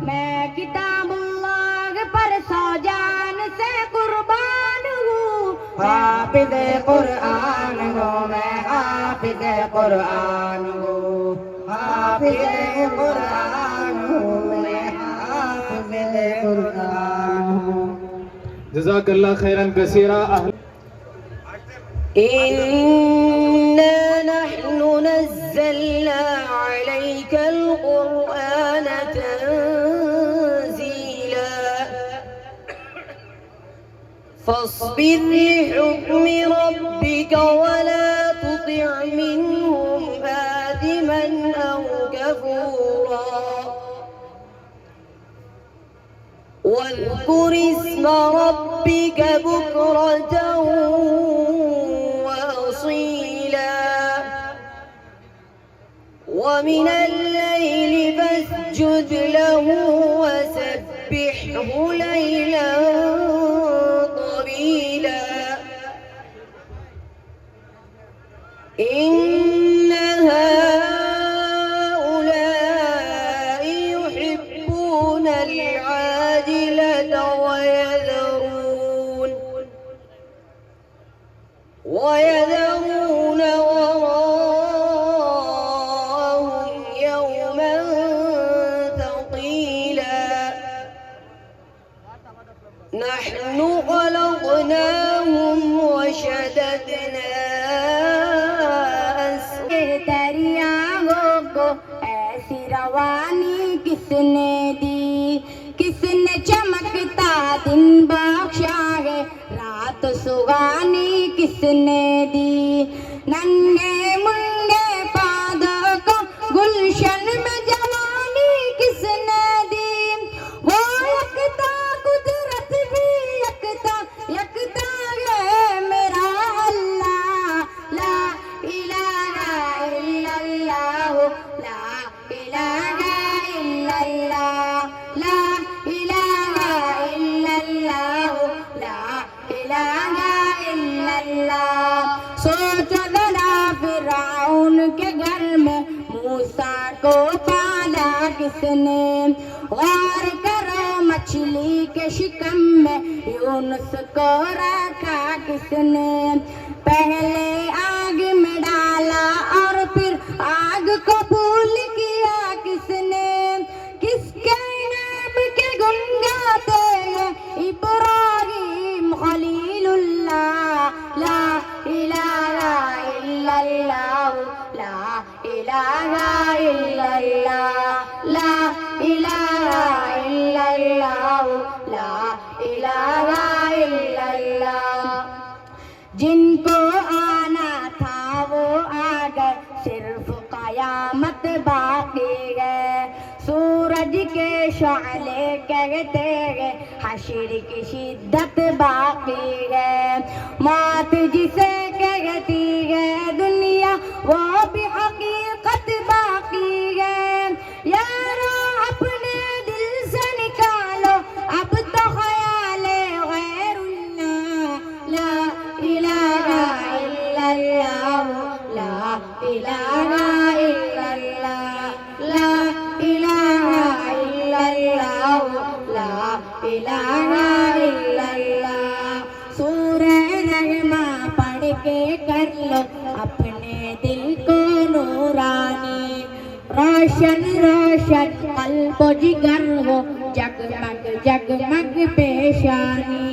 میں کتاب اللہ پر سو جان سے قربان ہوں، حافظ قرآن ہوں میں، حافظ قرآن ہوں، حافظ قرآن ہوں میں، حافظ قرآن ہوں۔ جزاک اللہ خیرن کثیرہ۔ إنا نحن نزلنا عليك القرآن تنزيلا فاصبر لحكم ربك ولا تطع منهم آثما أو كفورا واذكر اسم ربك بكرة وأصيلا ومن الليل فاسجد له وسبحه ليلا طويلا إن هؤلاء يحبون العاجلة ويذرون وراءهم يوما ثقيلا نحن خلقناهم وشددنا دریاؤں کو ایسی روانی کس نے دی، کس نے چمکتا دن بخشا ہے، رات سگانی کس نے دی، ننگے منگے پادوں کو گلشن میں جوانی کس نے دی، وہ یکتا قدرت بھی یکتا یکتا ہے میرا اللہ، لا الہ الا اللہ، لا الہ الا اللہ، لا الہ الا اللہ، لا الہ الا اللہ۔ سوچو ذرا فرعون کے گھر میں موسیٰ کو پالا کس نے، غور کرو مچھلی کے شکم میں یونس کو رکھا کس نے، پہلے آگ میں ڈالا اور پھر آگ کو پھول کیا کس نے، کس کے نام کے گن گاتے ہیں ابراہیم خلیل اللہ، لا الہ الا اللہ، لا الہ الا اللہ، لا الہ الا اللہ، لا الہ الا اللہ۔ جن کو آنا تھا وہ آ گئے، صرف قیامت باقی ہے، سورج کے شعلے کہتے ہیں حشر کی شدت باقی ہے، موت جسے کہتی ہے دنیا وہ بھی حقیقت باقی ہے، یارو اپنے دل سے نکالو اب تو خیال غیر اللہ، لا الہ الا اللہ، لا الہ الا اللہ، لا الہ الا اللہ، لا الہ الا اللہ۔ سورہ رحمہ پڑھ کے کر لو اپنے دل کو نورانی، روشن روشن قلب و جگر ہو جگمگ جگمگ پیشانی،